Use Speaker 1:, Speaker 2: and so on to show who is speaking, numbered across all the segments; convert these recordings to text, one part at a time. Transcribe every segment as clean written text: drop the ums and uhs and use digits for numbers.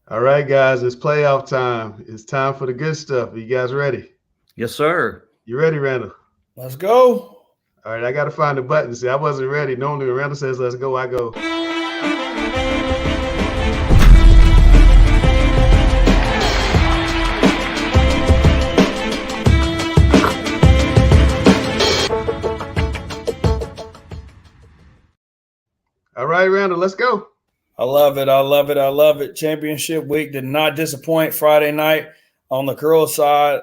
Speaker 1: All right, guys, it's playoff time. It's time for the good stuff. Are you guys ready?
Speaker 2: Yes, sir.
Speaker 1: You ready, Randall?
Speaker 3: Let's go.
Speaker 1: All right, I got to find the button. See, I wasn't ready. Normally, when Randall says let's go, I go. All right, Randall, let's go.
Speaker 3: I love it. I love it. I love it. Championship week did not disappoint. Friday night on the girls' side,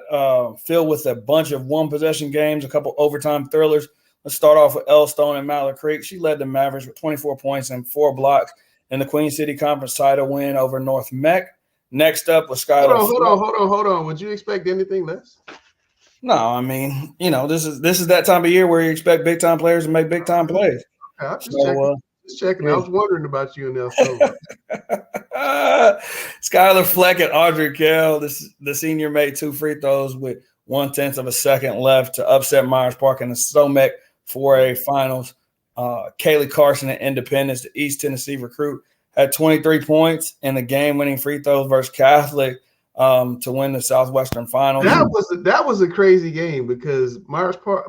Speaker 3: filled with a bunch of one-possession games, a couple overtime thrillers. Let's start off with Elstone and Mallard Creek. She led the Mavericks with 24 points and 4 blocks in the Queen City Conference title win over North Mech. Next up was Skylar.
Speaker 1: Hold on. Would you expect anything less?
Speaker 3: No, I mean, this is that time of year where you expect big-time players to make big-time plays.
Speaker 1: I'm just checking. I was wondering about you and Elstone.
Speaker 3: Skylar Fleck and Audrey Kell, the senior, made 2 free throws with 1/10 of a second left to upset Myers Park in the SOMEC 4A finals. Kaylee Carson at Independence, the East Tennessee recruit, had 23 points in the game-winning free throws versus Catholic to win the Southwestern finals.
Speaker 1: That was a crazy game because Myers Park,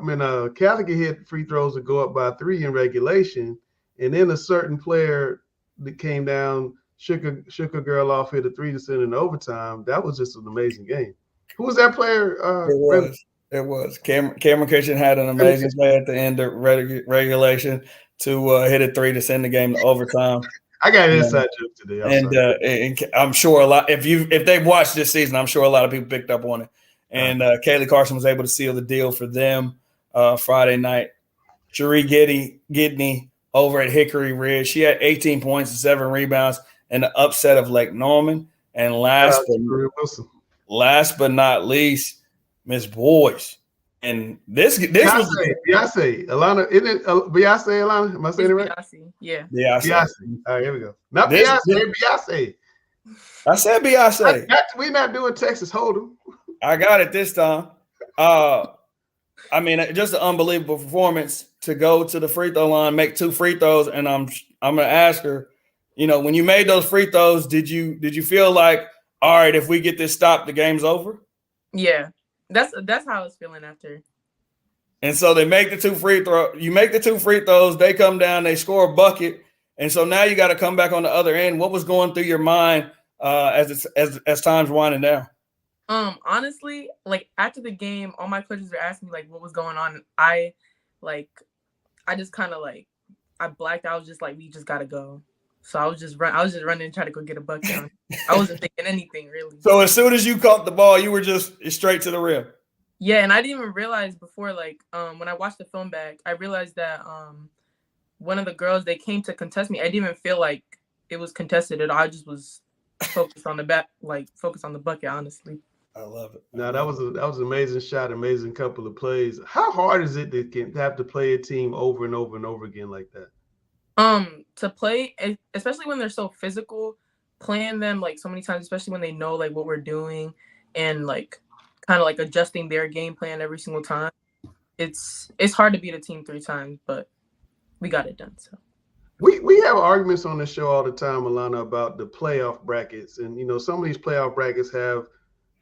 Speaker 1: Catholic hit free throws to go up by 3 in regulation, and then a certain player that came down shook a girl off, hit a 3 to send in overtime. That was just an amazing game. Who was that player?
Speaker 3: It was. Cameron Kitchen had an amazing play at the end of regulation to hit a 3 to send the game to overtime.
Speaker 1: I got an inside joke today.
Speaker 3: And I'm sure a lot, if they've watched this season, I'm sure a lot of people picked up on it. And Kaylee Carson was able to seal the deal for them Friday night. Cherie Gidney over at Hickory Ridge, she had 18 points and 7 rebounds in the upset of Lake Norman. And last but not least, Miss Boyce. And this was
Speaker 1: Beyonce. Alana, isn't it Beyonce, Alana? Am I saying it right?
Speaker 4: Beyonce, yeah.
Speaker 1: Beyonce. All right, here we go. Not Beyonce.
Speaker 3: I said Beyonce.
Speaker 1: We're not doing Texas Hold'em.
Speaker 3: I got it this time. Just an unbelievable performance to go to the free throw line, make 2 free throws, and I'm gonna ask her, when you made those free throws, did you feel like, all right, if we get this stopped, the game's over?
Speaker 4: Yeah, that's how I was feeling after.
Speaker 3: And so they make the 2 free throws. You make the 2 free throws. They come down. They score a bucket. And so now you got to come back on the other end. What was going through your mind as time's winding down?
Speaker 4: Honestly, like after the game, all my coaches were asking me like what was going on. I just kind of I blacked out. I was just like, we just gotta go. So I was just running and trying to go get a bucket. I wasn't thinking anything really.
Speaker 3: So as soon as you caught the ball, you were just straight to the rim.
Speaker 4: Yeah, and I didn't even realize before, when I watched the film back, I realized that one of the girls, they came to contest me. I didn't even feel like it was contested at all. I just was focused on the bucket, honestly.
Speaker 3: I love it.
Speaker 1: No, that was an amazing shot, amazing couple of plays. How hard is it to have to play a team over and over and over again like that?
Speaker 4: To play, especially when they're so physical, playing them so many times, especially when they know what we're doing and kind of adjusting their game plan every single time. It's hard to beat a team 3 times, but we got it done. So
Speaker 1: we have arguments on the show all the time, Alana, about the playoff brackets, and some of these playoff brackets have,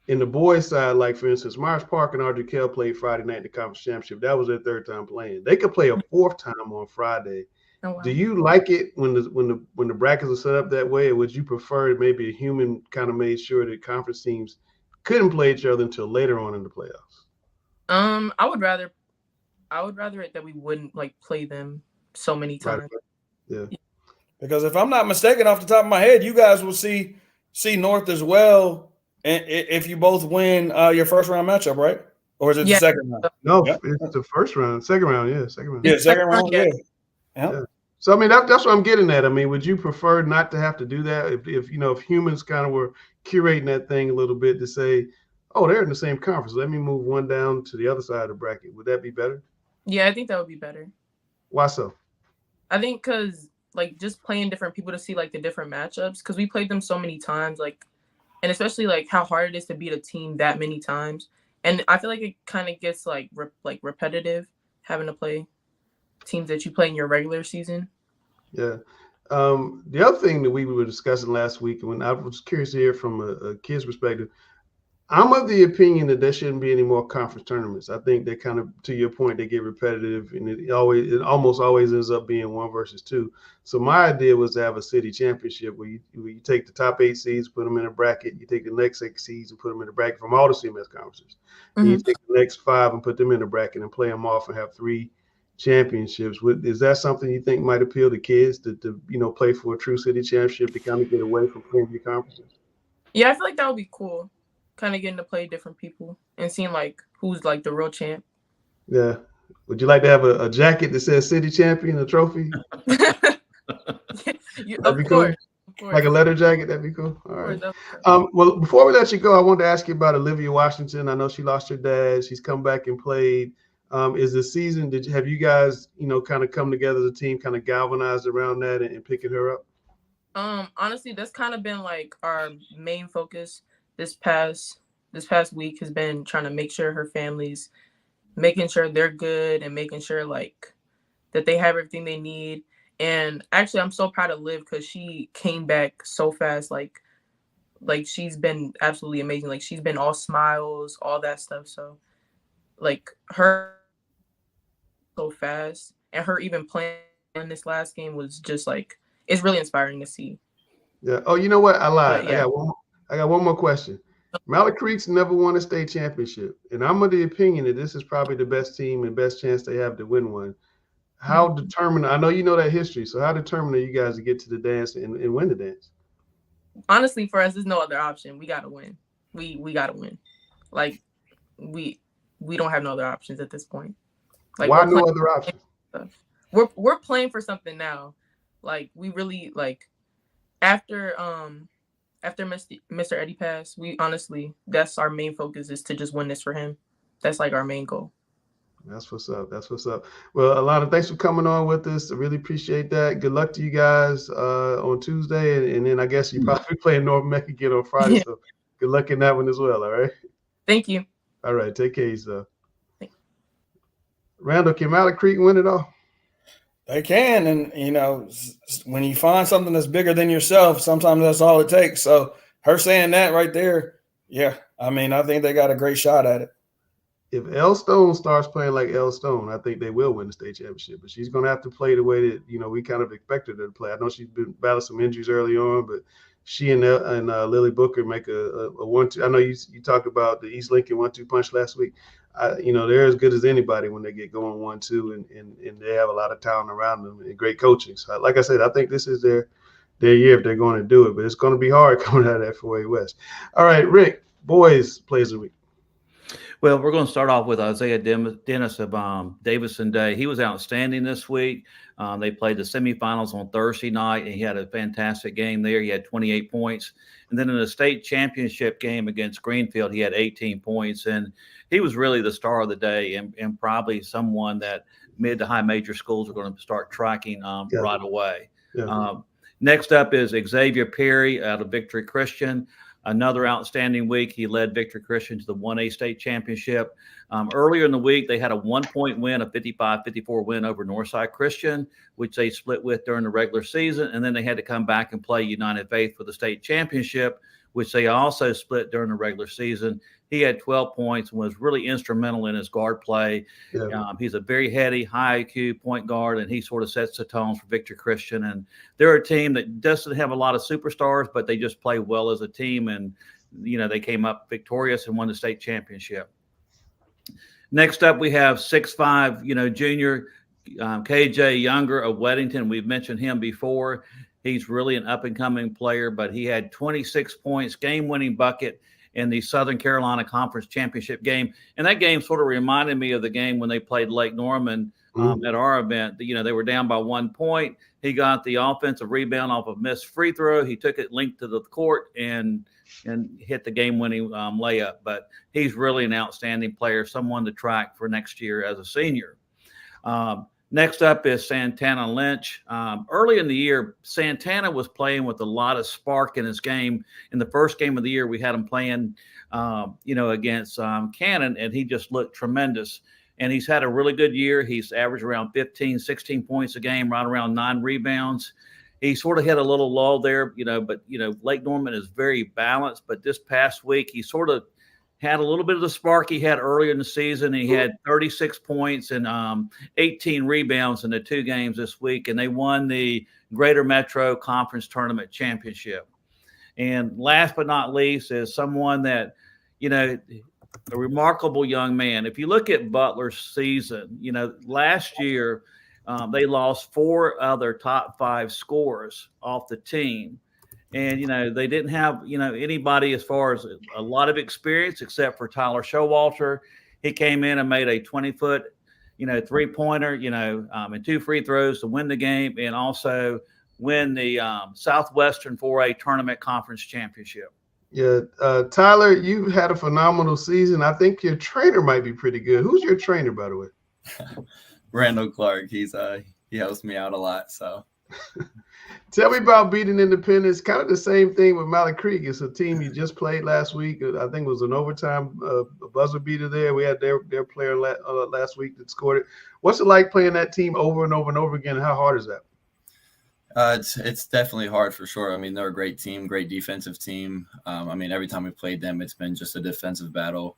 Speaker 1: in the boys' side, like for instance, Myers Park and Audrey Kell played Friday night in the conference championship. That was their 3rd time playing. They could play a 4th time on Friday. Oh, wow. Do you like it when the brackets are set up that way, or would you prefer maybe a human kind of made sure that conference teams couldn't play each other until later on in the playoffs?
Speaker 4: I would rather it that we wouldn't play them so many times.
Speaker 1: Right. Yeah.
Speaker 3: Because if I'm not mistaken, off the top of my head, you guys will see North as well. And if you both win your first round matchup, right? Or is it the second round?
Speaker 1: No, it's the first round. Second round, yeah. Second round.
Speaker 3: Yeah, second round, yeah.
Speaker 1: So that's what I'm getting at. Would you prefer not to have to do that if humans kind of were curating that thing a little bit to say, oh, they're in the same conference, let me move one down to the other side of the bracket? Would that be better?
Speaker 4: Yeah, I think that would be better.
Speaker 1: Why so?
Speaker 4: I think because just playing different people to see the different matchups, because we played them so many times, and especially how hard it is to beat a team that many times. And I feel like it kind of gets repetitive having to play teams that you play in your regular season.
Speaker 1: Yeah. The other thing that we were discussing last week, when I was curious to hear from a kid's perspective, I'm of the opinion that there shouldn't be any more conference tournaments. I think they kind of, to your point, they get repetitive, and it almost always ends up being 1 versus 2. So my idea was to have a city championship where you take the top 8 seeds, put them in a bracket. You take the next 6 seeds and put them in a bracket from all the CMS conferences. And you take the next 5 and put them in a bracket and play them off and have 3 championships. Is that something you think might appeal to kids to play for a true city championship to kind of get away from playing your conferences?
Speaker 4: Yeah, I feel like that would be cool. Kind of getting to play different people and seeing like who's like the real champ.
Speaker 1: Yeah. Would you like to have a jacket that says city champion, a trophy? That'd be cool. Like a leather jacket, that'd be cool. All right. Well, before we let you go, I wanted to ask you about Olivia Washington. I know she lost her dad. She's come back and played. Is the season, have you guys, kind of come together as a team, kind of galvanized around that and picking her up?
Speaker 4: Honestly, that's kind of been like our main focus this past week has been trying to make sure her family's making sure they're good and making sure like that they have everything they need. And actually, I'm so proud of Liv because she came back so fast. Like she's been absolutely amazing. Like she's been all smiles, all that stuff. So like her so fast and her even playing in this last game was just like, it's really inspiring to see.
Speaker 1: Yeah. Oh, you know what? I lied. Yeah. I got one more question. Mallard Creek's never won a state championship, and I'm of the opinion that this is probably the best team and best chance they have to win one. How determined? I know you know that history, so how determined are you guys to get to the dance and win the dance?
Speaker 4: Honestly, for us, there's no other option. We got to win. We got to win. Like we don't have no other options at this point. Like
Speaker 1: why no other options?
Speaker 4: We're playing for something now. Like we really like after Mr. Eddie passed, we honestly, that's our main focus is to just win this for him. That's like our main goal.
Speaker 1: That's what's up. That's what's up. Well, Alana, thanks for coming on with us. I really appreciate that. Good luck to you guys on Tuesday. And then I guess you're probably playing North Mech again on Friday. So good luck in that one as well. All right.
Speaker 4: Thank you.
Speaker 1: All right. Take care of yourself. Randall, can Mallard Creek win it all?
Speaker 3: They can. And, when you find something that's bigger than yourself, sometimes that's all it takes. So her saying that right there, yeah, I mean, I think they got a great shot at it.
Speaker 1: If Elle Stone starts playing like Elle Stone, I think they will win the state championship. But she's going to have to play the way that, we kind of expected her to play. I know she's been battling some injuries early on, but she and Lily Booker make a 1-2. I know you talked about the East Lincoln 1-2 punch last week. They're as good as anybody when they get going 1-2, and they have a lot of talent around them and great coaching. So, like I said, I think this is their year if they're going to do it, but it's going to be hard coming out of that 4A West. All right, Rick, boys plays of the week.
Speaker 2: Well, we're going to start off with Isaiah Dennis of Davison Day. He was outstanding this week. They played the semifinals on Thursday night, and he had a fantastic game there. He had 28 points. And then in the state championship game against Greenfield, he had 18 points. And he was really the star of the day and probably someone that mid to high major schools are going to start tracking right away. Yeah. Next up is Xavier Perry out of Victory Christian. Another outstanding week. He led Victory Christian to the 1A state championship. Earlier in the week, they had a 1-point win, a 55-54 win over Northside Christian, which they split with during the regular season. And then they had to come back and play United Faith for the state championship, which they also split during the regular season. He had 12 points and was really instrumental in his guard play. Yeah. He's a very heady, high IQ point guard, and he sort of sets the tone for Victory Christian. And they're a team that doesn't have a lot of superstars, but they just play well as a team. And, they came up victorious and won the state championship. Next up, we have 6'5", junior KJ Younger of Weddington. We've mentioned him before. He's really an up-and-coming player, but he had 26 points, game-winning bucket in the Southern Carolina Conference Championship game. And that game sort of reminded me of the game when they played Lake Norman at our event. They were down by 1 point. He got the offensive rebound off a missed free throw. He took it linked to the court and hit the game-winning layup. But he's really an outstanding player, someone to track for next year as a senior. Next up is Santana Lynch. Early in the year, Santana was playing with a lot of spark in his game. In the first game of the year, we had him playing, against Cannon, and he just looked tremendous. And he's had a really good year. He's averaged around 15, 16 points a game, right around 9 rebounds. he sort of had a little lull there, but Lake Norman is very balanced. But this past week, he sort of had a little bit of the spark he had earlier in the season. He had 36 points and 18 rebounds in the 2 games this week, and they won the Greater Metro Conference Tournament Championship. And last but not least is someone that, a remarkable young man. If you look at Butler's season, last year they lost 4 other top 5 scorers off the team. And, they didn't have, anybody as far as a lot of experience except for Tyler Showalter. He came in and made a 20-foot, 3-pointer, and 2 free throws to win the game and also win the Southwestern 4A Tournament Conference Championship.
Speaker 1: Yeah. Tyler, you had a phenomenal season. I think your trainer might be pretty good. Who's your trainer, by the way?
Speaker 5: Randall Clark. He helps me out a lot, so.
Speaker 1: Tell me about beating Independence. Kind of the same thing with Mallard Creek. It's a team you just played last week. I think it was an overtime buzzer beater there. We had their player last week that scored it. What's it like playing that team over and over and over again? How hard is that?
Speaker 5: It's definitely hard for sure. I mean, they're a great team, great defensive team. Every time we played them, it's been just a defensive battle.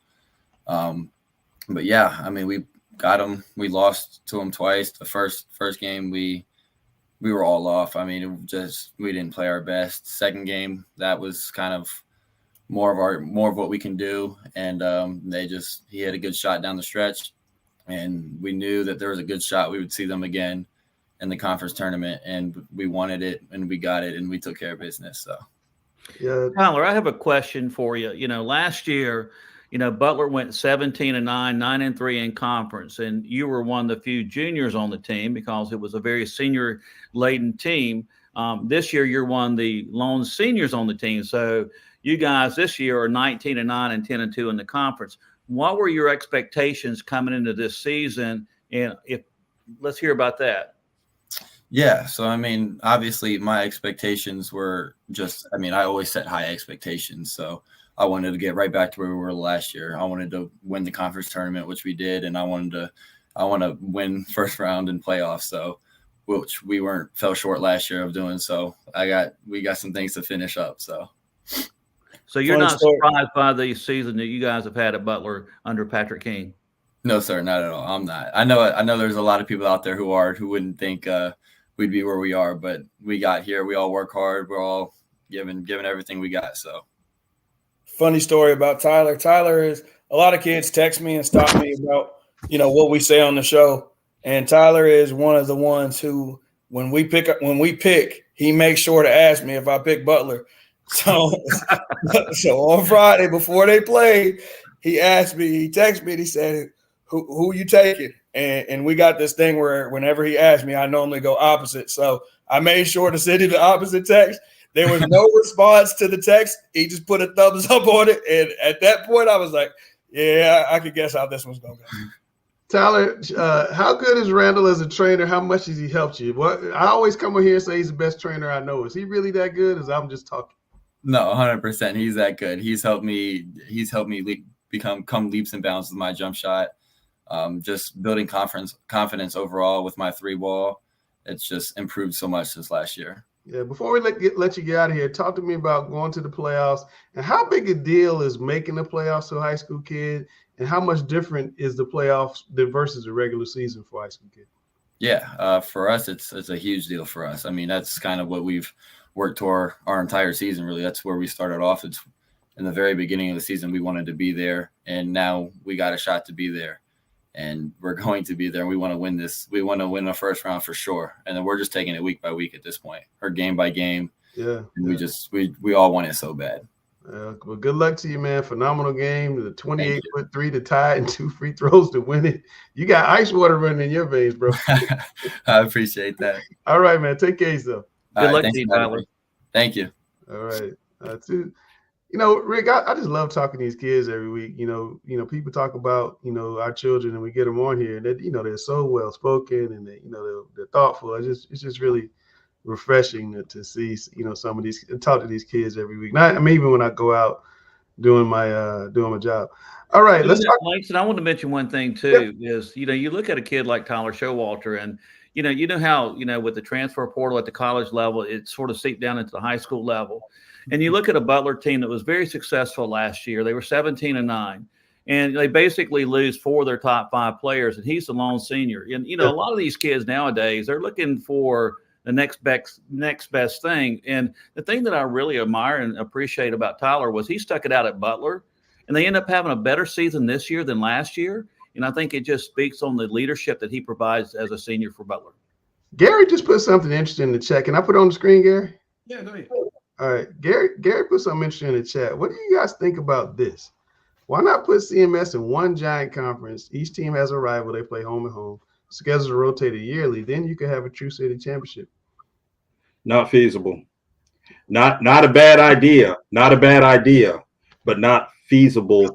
Speaker 5: But yeah, we got them. We lost to them twice. The first game, we were all off. We didn't play our best. Second game, that was kind of more of what we can do. And he had a good shot down the stretch, and we knew that there was a good shot we would see them again in the conference tournament, and we wanted it and we got it and we took care of business. So
Speaker 1: yeah.
Speaker 2: Tyler, I have a question for you. Last year, Butler went 17-9, 9-3 in conference, and you were one of the few juniors on the team because it was a very senior laden team. This year, you're one of the lone seniors on the team. So you guys this year are 19-9 and 10-2 in the conference. What were your expectations coming into this season? And let's hear about that.
Speaker 5: Yeah. So, obviously my expectations were I always set high expectations. So I wanted to get right back to where we were last year. I wanted to win the conference tournament, which we did. And I want to win first round and playoffs. So, which we fell short last year of doing. So we got some things to finish up. So
Speaker 2: you're not surprised by the season that you guys have had at Butler under Patrick King?
Speaker 5: No, sir, not at all. I'm not. I know there's a lot of people out there who wouldn't think we'd be where we are, but we got here. We all work hard. We're all giving everything we got. So,
Speaker 3: funny story about Tyler. Tyler is a lot of kids text me and stop me about what we say on the show, and Tyler is one of the ones who when we pick, he makes sure to ask me if I pick Butler. So on Friday before they played, he asked me. He texted me. And he said, "Who you taking?" And we got this thing where whenever he asked me, I normally go opposite. So I made sure to send him the opposite text. There was no response to the text. He just put a thumbs up on it. And at that point, I was like, yeah, I could guess how this one's going to go.
Speaker 1: Tyler, how good is Randall as a trainer? How much has he helped you? I always come over here and say he's the best trainer I know. Is he really that good? As I'm just talking?
Speaker 5: No, 100%. He's that good. He's helped me come leaps and bounds with my jump shot. Just building confidence overall with my 3-ball. It's just improved so much since last year.
Speaker 1: Yeah. Before we let you get out of here, talk to me about going to the playoffs and how big a deal is making the playoffs to a high school kid, and how much different is the playoffs versus the regular season for a high school kid?
Speaker 5: Yeah. For us, it's a huge deal for us. That's kind of what we've worked toward our entire season. Really, that's where we started off. It's in the very beginning of the season, we wanted to be there, and now we got a shot to be there. And we're going to be there. We want to win this. We want to win the first round for sure. And then we're just taking it week by week at this point, or game by game.
Speaker 1: Yeah.
Speaker 5: And we all want it so bad.
Speaker 1: Well, good luck to you, man. Phenomenal game. The 28-foot 3 to tie it and 2 free throws to win it. You got ice water running in your veins, bro.
Speaker 5: I appreciate that.
Speaker 1: All right, man. Take care of yourself.
Speaker 2: Good luck to you, Tyler.
Speaker 5: Thank you.
Speaker 1: All right. Rick, I just love talking to these kids every week. People talk about, our children, and we get them on here, and that, they're so well spoken, and they're thoughtful. It's just really refreshing to see, some of these, talk to these kids every week. Even when I go out doing my job. All right, let's talk.
Speaker 2: Langston, I want to mention one thing too. Is you look at a kid like Tyler Showalter, and you know how, with the transfer portal at the college level, it sort of seeped down into the high school level. And you look at a Butler team that was very successful last year. They were 17-9, and they basically lose 4 of their top 5 players, and he's the lone senior. And, a lot of these kids nowadays, they're looking for the next best thing. And the thing that I really admire and appreciate about Tyler was he stuck it out at Butler, and they end up having a better season this year than last year. And I think it just speaks on the leadership that he provides as a senior for Butler.
Speaker 1: Gary just put something interesting in the chat. Can I put it on the screen, Gary?
Speaker 3: Yeah, go ahead.
Speaker 1: All right. Gary put something interesting in the chat. What do you guys think about this? Why not put CMS in one giant conference? Each team has a rival. They play home and home. Schedules are rotated yearly. Then you could have a true city championship.
Speaker 6: Not feasible. Not a bad idea. Not a bad idea, but not feasible.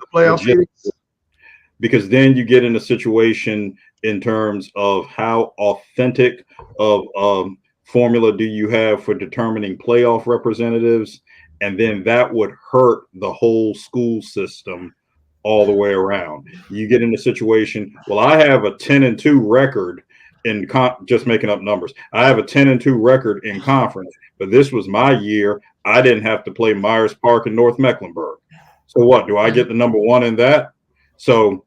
Speaker 6: Because then you get in a situation in terms of how authentic of formula do you have for determining playoff representatives, and then that would hurt the whole school system all the way around. You get in a situation, well, I have a 10-2 record in just making up numbers. I have a 10-2 record in conference, but this was my year. I didn't have to play Myers Park and North Mecklenburg. So what, do I get the number 1 in that? So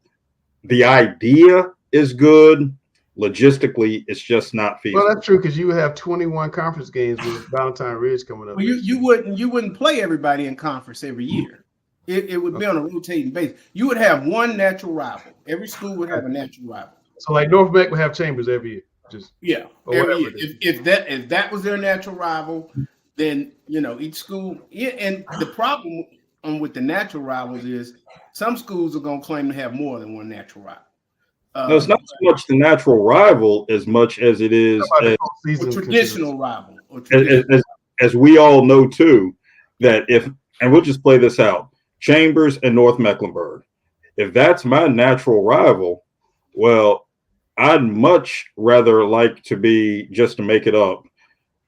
Speaker 6: the idea is good. Logistically, it's just not feasible.
Speaker 1: Well, that's true, because you would have 21 conference games with Valentine Ridge coming up.
Speaker 7: Well, you wouldn't play everybody in conference every year. It would be on a rotating basis. You would have one natural rival. Every school would have a natural rival. So
Speaker 1: like North Meck would have Chambers every year.
Speaker 7: Every year. If that was their natural rival, then each school. Yeah, and the problem with the natural rivals is some schools are going to claim to have more than one natural rival.
Speaker 6: No, it's not so much the natural rival as much as it is
Speaker 7: a traditional rival.
Speaker 6: As we all know too, that and we'll just play this out, Chambers and North Mecklenburg. If that's my natural rival, well, I'd much rather like to be, just to make it up,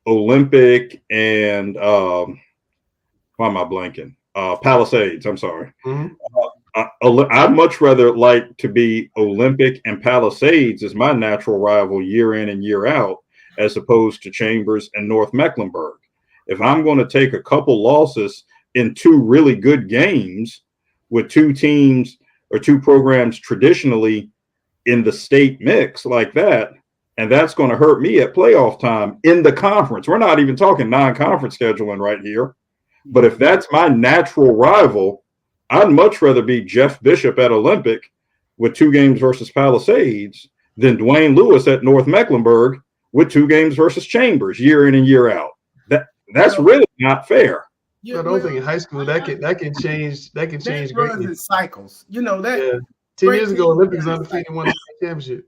Speaker 6: Olympic and why am I blanking? Palisades. I'm sorry.
Speaker 1: Mm-hmm.
Speaker 6: I'd much rather like to be Olympic and Palisades as my natural rival year in and year out, as opposed to Chambers and North Mecklenburg. If I'm going to take a couple losses in 2 really good games with 2 teams or 2 programs traditionally in the state mix like that, and that's going to hurt me at playoff time in the conference. We're not even talking non-conference scheduling right here. But if that's my natural rival, I'd much rather be Jeff Bishop at Olympic with 2 games versus Palisades than Dwayne Lewis at North Mecklenburg with 2 games versus Chambers year in and year out. That's really not fair.
Speaker 1: I don't think in high school that can change. That can change
Speaker 7: greatly. In cycles. 10
Speaker 1: years ago, Olympics undefeated won the championship.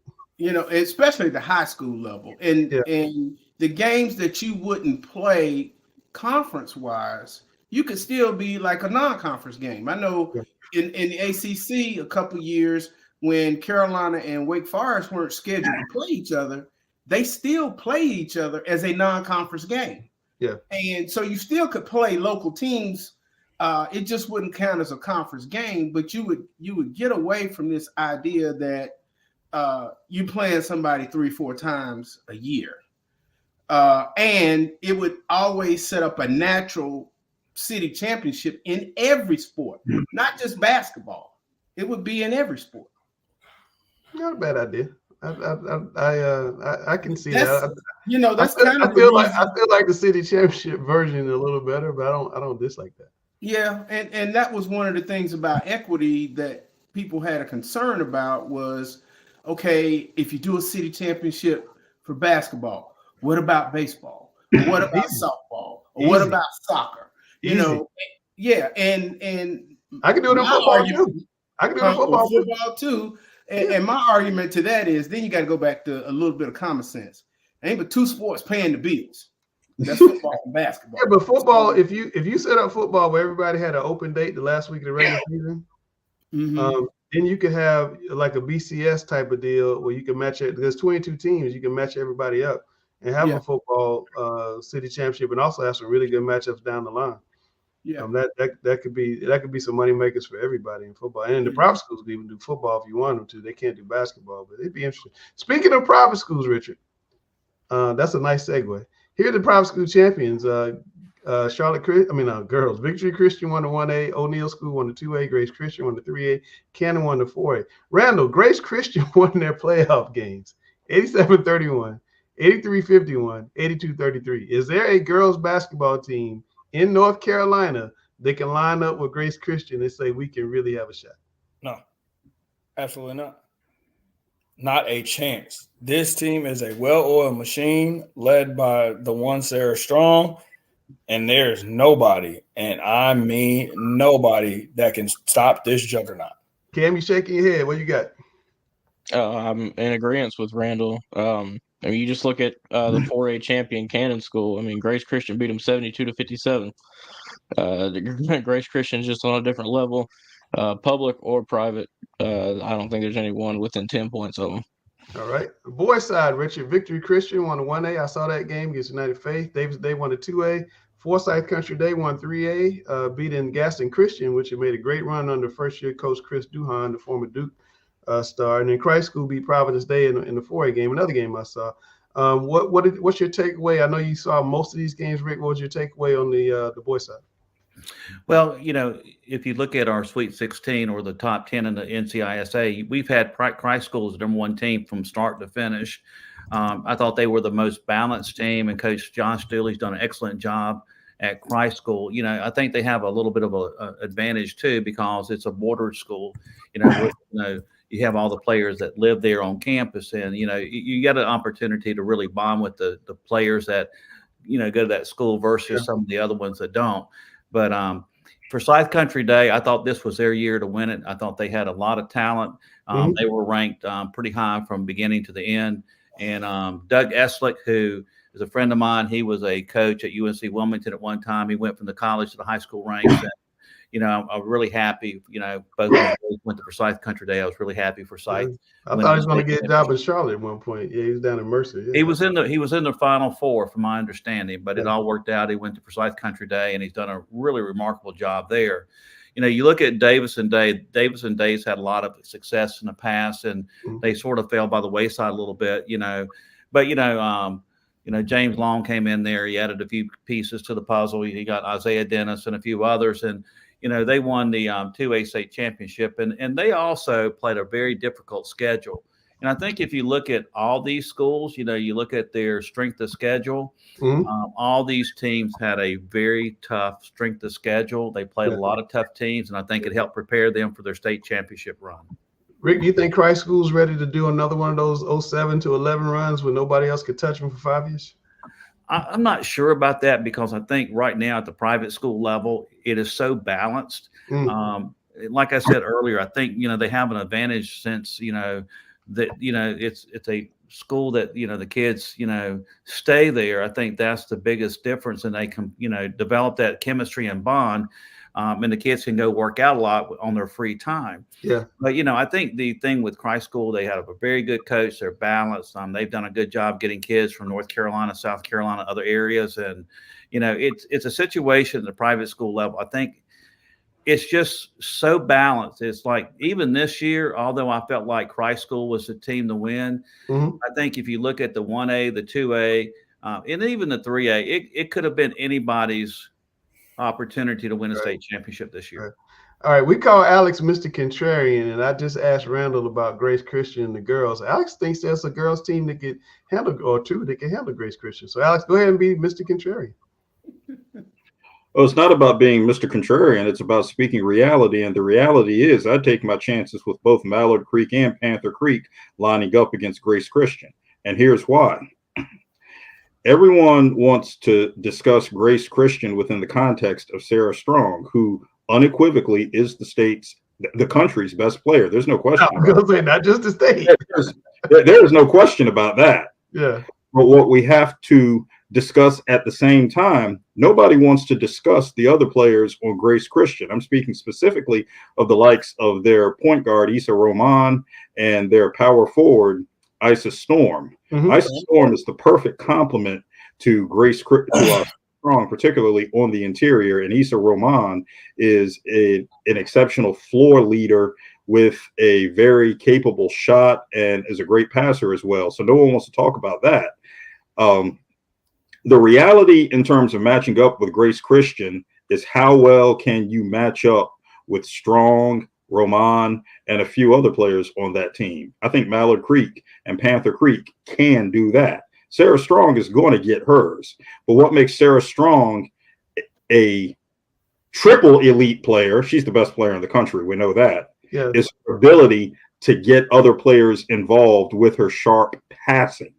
Speaker 7: Especially the high school level, and the games that you wouldn't play conference wise, you could still be like a non-conference game. I know in the ACC a couple years when Carolina and Wake Forest weren't scheduled to play each other, they still played each other as a non-conference game.
Speaker 1: Yeah. And
Speaker 7: so you still could play local teams. It just wouldn't count as a conference game, but you would get away from this idea that you playing somebody 3-4 times a year. And it would always set up a natural city championship in every sport, not just basketball. It would be in every sport.
Speaker 1: Not a bad idea. I can see that.
Speaker 7: That's
Speaker 1: I feel like the city championship version a little better, but I don't dislike that.
Speaker 7: Yeah, and that was one of the things about equity that people had a concern about was, okay, if you do a city championship for basketball, what about baseball? Or what about softball? Or what about soccer? And
Speaker 1: I can do it in football too. I can do it in
Speaker 7: football too. And my argument to that is then you got to go back to a little bit of common sense. Ain't but 2 sports paying the bills. That's football and basketball.
Speaker 1: Yeah, but football, if you set up football where everybody had an open date the last week of the regular season, then you could have like a BCS type of deal where you can match it. There's 22 teams, you can match everybody up and have a football city championship, and also have some really good matchups down the line.
Speaker 7: Yeah,
Speaker 1: that could be some money makers for everybody in football. And the private schools could even do football if you want them to. They can't do basketball, but it'd be interesting. Speaking of private schools, Richard, That's a nice segue. Here are the private school champions. Girls. Victory Christian won the 1A. O'Neill School won the 2A. Grace Christian won the 3A. Cannon won the 4A. Randall, Grace Christian won their playoff games 87-31, 83-51, 82-33. Is there a girls basketball team in North Carolina that can line up with Grace Christian and say we can really have a shot?
Speaker 3: No, absolutely not. Not a chance. This team is a well-oiled machine led by the one Sarah Strong, and there's nobody, and I mean nobody, that can stop this juggernaut.
Speaker 1: Cam, you shaking your head. What you got?
Speaker 8: I'm in agreement with Randall. You just look at the 4A champion Cannon School. I mean, Grace Christian beat them 72-57. Grace Christian is just on a different level, public or private. I don't think there's anyone within 10 points of them.
Speaker 1: All right. The boys side, Richard, Victory Christian won the 1A. I saw that game against United Faith. Davis Day won the 2A. Forsyth Country Day won 3A, beating Gaston Christian, which had made a great run under first-year coach Chris Duhan, the former Duke star. And then Christ School beat Providence Day in the 4A game, another game I saw. What's your takeaway? I know you saw most of these games, Rick. What was your takeaway on the boys side?
Speaker 2: Well, if you look at our Sweet 16 or the top 10 in the NCISAA, we've had Christ School as the number one team from start to finish. I thought they were the most balanced team, and Coach John Stooley's done an excellent job at Christ School. I think they have a little bit of an advantage too, because it's a border school. You have all the players that live there on campus, and you get an opportunity to really bond with the players that go to that school versus some of the other ones that don't. But for Forsyth Country Day, I thought this was their year to win it. I thought they had a lot of talent. They were ranked pretty high from beginning to the end. And Doug Eslick, who is a friend of mine, he was a coach at UNC Wilmington at one time. He went from the college to the high school ranks. And, I'm really happy. Both went to Forsyth Country Day. I was really happy for Forsyth.
Speaker 1: I thought he was going to get a job in Charlotte at one point. Yeah, he was down in Mercer. Yeah.
Speaker 2: He was in the Final Four, from my understanding, but it all worked out. He went to Forsyth Country Day, and he's done a really remarkable job there. You look at Davis and Day. Davis and Day's had a lot of success in the past, and they sort of fell by the wayside a little bit. But James Long came in there. He added a few pieces to the puzzle. He got Isaiah Dennis and a few others, and they won the 2A state championship, and they also played a very difficult schedule. And I think if you look at all these schools, you look at their strength of schedule, all these teams had a very tough strength of schedule. They played a lot of tough teams, and I think it helped prepare them for their state championship run.
Speaker 1: Rick, do you think Christ School's ready to do another one of those 07-11 runs when nobody else could touch them for 5 years?
Speaker 2: I'm not sure about that, because I think right now at the private school level, it is so balanced. Like I said earlier, I think, they have an advantage since, it's a school that, the kids, stay there. I think that's the biggest difference. And they can, develop that chemistry and bond. And the kids can go work out a lot on their free time. Yeah. But, I think the thing with Christ School, they have a very good coach. They're balanced. They've done a good job getting kids from North Carolina, South Carolina, other areas. And, it's a situation at the private school level. I think it's just so balanced. It's like, even this year, although I felt like Christ School was the team to win, I think if you look at the 1A, the 2A, and even the 3A, it could have been anybody's opportunity to win a state championship this year.
Speaker 1: All right, we call Alex Mr. Contrarian, and I just asked Randall about Grace Christian and the girls. Alex thinks there's a girls team that can handle, or two that can handle Grace Christian. So Alex, go ahead and be Mr. Contrarian.
Speaker 6: Well, it's not about being Mr. Contrarian. It's about speaking reality. And the reality is I take my chances with both Mallard Creek and Panther Creek lining up against Grace Christian. And here's why. Everyone wants to discuss Grace Christian within the context of Sarah Strong, who unequivocally is the country's best player. There's no question.
Speaker 1: I'm going to say not just the state.
Speaker 6: There's no question about that.
Speaker 1: Yeah.
Speaker 6: But what we have to discuss at the same time, nobody wants to discuss the other players on Grace Christian. I'm speaking specifically of the likes of their point guard, Issa Roman, and their power forward, Issa Storm. Issa Storm is the perfect complement to Grace Strong, particularly on the interior. And Issa Roman is an exceptional floor leader with a very capable shot and is a great passer as well. So no one wants to talk about that. The reality in terms of matching up with Grace Christian is how well can you match up with Strong, Roman, and a few other players on that team. I think Mallard Creek and Panther Creek can do that. Sarah Strong is going to get hers. But what makes Sarah Strong a triple elite player, she's the best player in the country, we know that, is her ability to get other players involved with her sharp passing.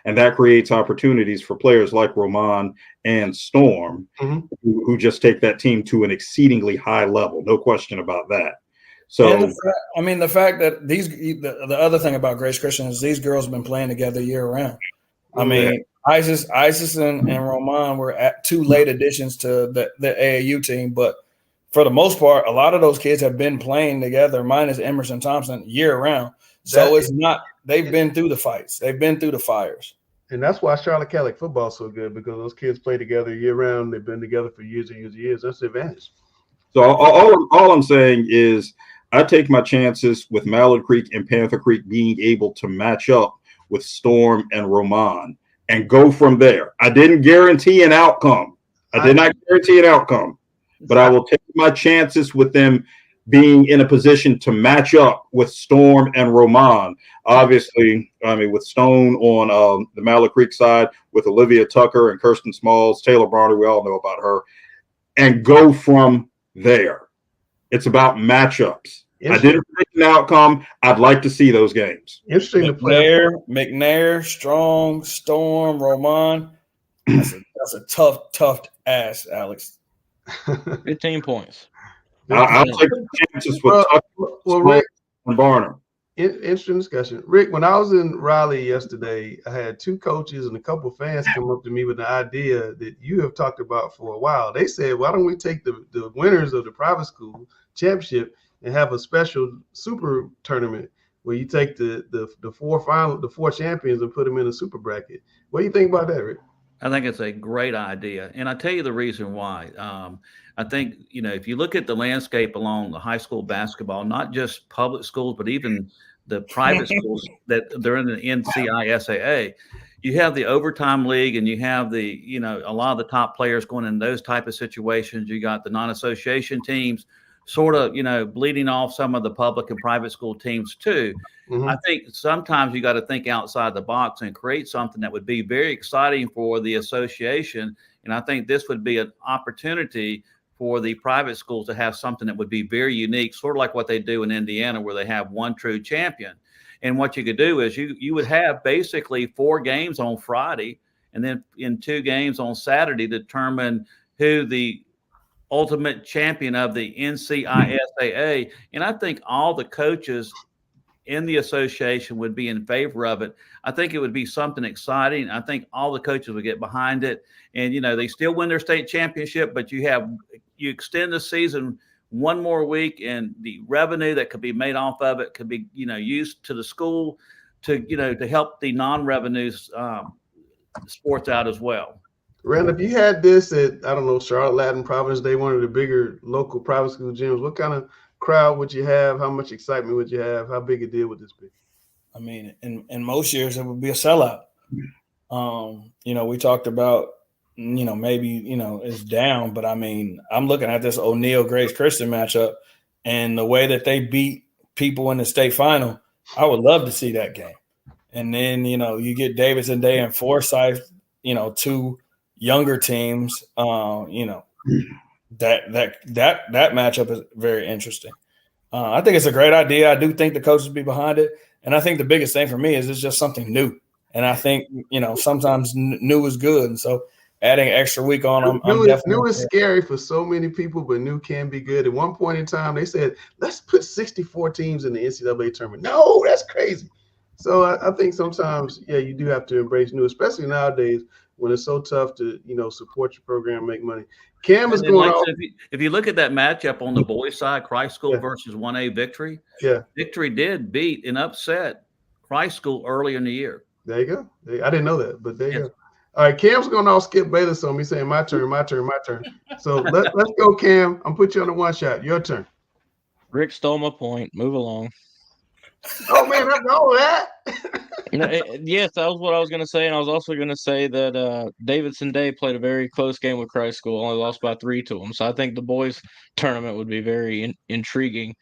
Speaker 6: And that creates opportunities for players like Roman and Storm, who just take that team to an exceedingly high level. No question about that. So,
Speaker 3: the fact that the other thing about Grace Christian is these girls have been playing together year round. I mean, Isis and Roman were at 2 late additions to the AAU team, but for the most part, a lot of those kids have been playing together, minus Emerson Thompson, year round. So it's not. They've been through the fights. They've been through the fires.
Speaker 1: And that's why Charlotte Catholic football is so good, because those kids play together year round. They've been together for years and years and years. That's the advantage.
Speaker 6: So all I'm saying is I take my chances with Mallard Creek and Panther Creek being able to match up with Storm and Roman and go from there. I didn't guarantee an outcome. I did not guarantee an outcome, but I will take my chances with them being in a position to match up with Storm and Roman. Obviously, I mean, with Stone on the Mallard Creek side, with Olivia Tucker and Kirsten Smalls, Taylor Barner, we all know about her, and go from there. It's about matchups. I didn't predict an outcome. I'd like to see those games.
Speaker 1: Interesting to play.
Speaker 3: McNair, Strong, Storm, Roman. That's a tough ass, Alex.
Speaker 8: 15 points.
Speaker 6: I'll take the chances with Rick and Barner.
Speaker 1: Interesting discussion. Rick, when I was in Raleigh yesterday, I had 2 coaches and a couple of fans come up to me with an idea that you have talked about for a while. They said, why don't we take the winners of the private school championship and have a special super tournament where you take the 4 champions and put them in a super bracket. What do you think about that, Rick?
Speaker 2: I think it's a great idea. And I'll tell you the reason why. I think, if you look at the landscape along the high school basketball, not just public schools, but even the private schools that they're in the NCISAA, you have the overtime league and you have a lot of the top players going in those type of situations. You got the non-association teams sort of, bleeding off some of the public and private school teams too. I think sometimes you got to think outside the box and create something that would be very exciting for the association. And I think this would be an opportunity for the private schools to have something that would be very unique, sort of like what they do in Indiana, where they have one true champion. And what you could do is you would have basically 4 games on Friday, and then in 2 games on Saturday determine who the ultimate champion of the NCISAA. And I think all the coaches in the association would be in favor of it. I think it would be something exciting. I think all the coaches would get behind it. And, they still win their state championship, but you extend the season 1 more week, and the revenue that could be made off of it could be, used to the school to help the non-revenues sports out as well.
Speaker 1: Randall, if you had this at, I don't know, Charlotte Latin Providence Day, one of the bigger local private school gyms, what kind of crowd would you have? How much excitement would you have? How big a deal would this be?
Speaker 3: I mean, in most years it would be a sellout. We talked about, maybe, it's down, but I mean, I'm looking at this O'Neill Grace Christian matchup and the way that they beat people in the state final. I would love to see that game. And then, you get Davidson Day and Forsyth, 2 younger teams, that matchup is very interesting. I think it's a great idea. I do think the coaches will be behind it. And I think the biggest thing for me is it's just something new. And I think, sometimes new is good. And so adding an extra week on,
Speaker 1: new is scary for so many people, but new can be good. At one point in time, they said, let's put 64 teams in the NCAA tournament. No, that's crazy. So I think sometimes, you do have to embrace new, especially nowadays when it's so tough to, support your program, make money. Cam is going out.
Speaker 2: If you look at that matchup on the boys' side, Christ School versus 1A Victory, Victory did beat and upset Christ School earlier in the year.
Speaker 1: There you go. I didn't know that, but there you go. All right, Cam's going to skip Bayless on me saying my turn. So let's go, Cam. I'm put you on the one shot. Your turn.
Speaker 8: Rick stole my point. Move along.
Speaker 1: Oh man, I know that.
Speaker 8: Yes, that was what I was going to say, and I was also going to say that Davidson Day played a very close game with Christ School, only lost by 3 to them. So I think the boys' tournament would be very intriguing,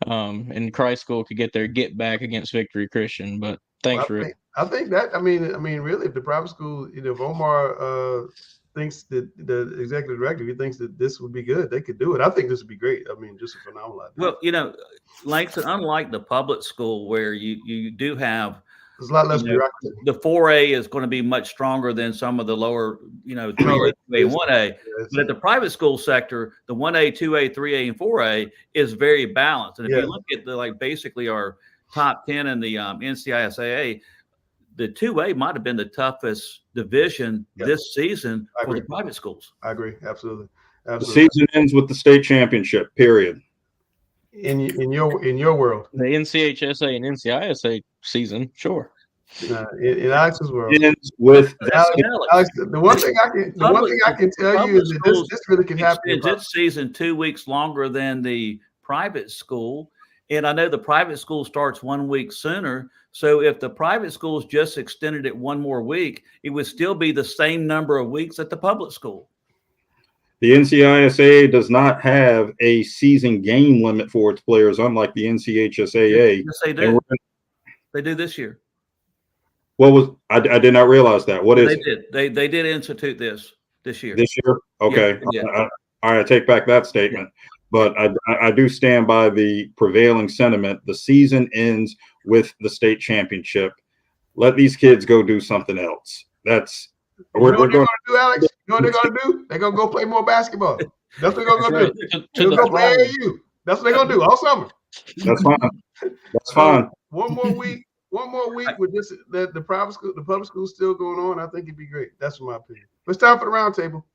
Speaker 8: and Christ School could get their get back against Victory Christian. But thanks,
Speaker 1: Well,
Speaker 8: Rick.
Speaker 1: I think that. I mean, really, if the private school, if Omar thinks that the executive director, he thinks that this would be good, they could do it. I think this would be great. I mean, just a phenomenal idea.
Speaker 2: Well, Langston, unlike the public school where you do have
Speaker 1: There's a lot less bureaucracy.
Speaker 2: the 4A is going to be much stronger than some of the lower, 3A, 2A, 1A. But at the private school sector, the 1A, 2A, 3A, and 4A is very balanced. And if you look at basically our top 10 in the NCISAA, the 2A might have been the toughest division this season for the private schools.
Speaker 1: I agree. Absolutely.
Speaker 6: The season ends with the state championship, period.
Speaker 1: In your world,
Speaker 8: the NCHSAA and NCISAA season, sure.
Speaker 1: In Alex's world,
Speaker 6: it ends with
Speaker 1: Alex, the one thing I can tell you is that this really can happen.
Speaker 2: This season 2 weeks longer than the private school, and I know the private school starts 1 week sooner. So if the private schools just extended it 1 more week, it would still be the same number of weeks at the public school.
Speaker 6: The NCISAA does not have a season game limit for its players, unlike the NCHSAA.
Speaker 2: Yes, they do. They do this year.
Speaker 6: What was I did not realize that. What is
Speaker 2: they did? They did institute this year.
Speaker 6: This year? Okay.
Speaker 2: Yeah.
Speaker 6: All right, I take back that statement. But I do stand by the prevailing sentiment. The season ends with the state championship. Let these kids go do something else. That's
Speaker 1: what they're going to do, Alex? You know what they're going to do? They're going to go play more basketball. That's what they're going to do. They're going to go play AAU. That's what they're going to do all summer.
Speaker 6: That's fine. That's fine.
Speaker 1: One more week with this, the private school, the public school still going on. I think it'd be great. That's my opinion. But it's time for the round table.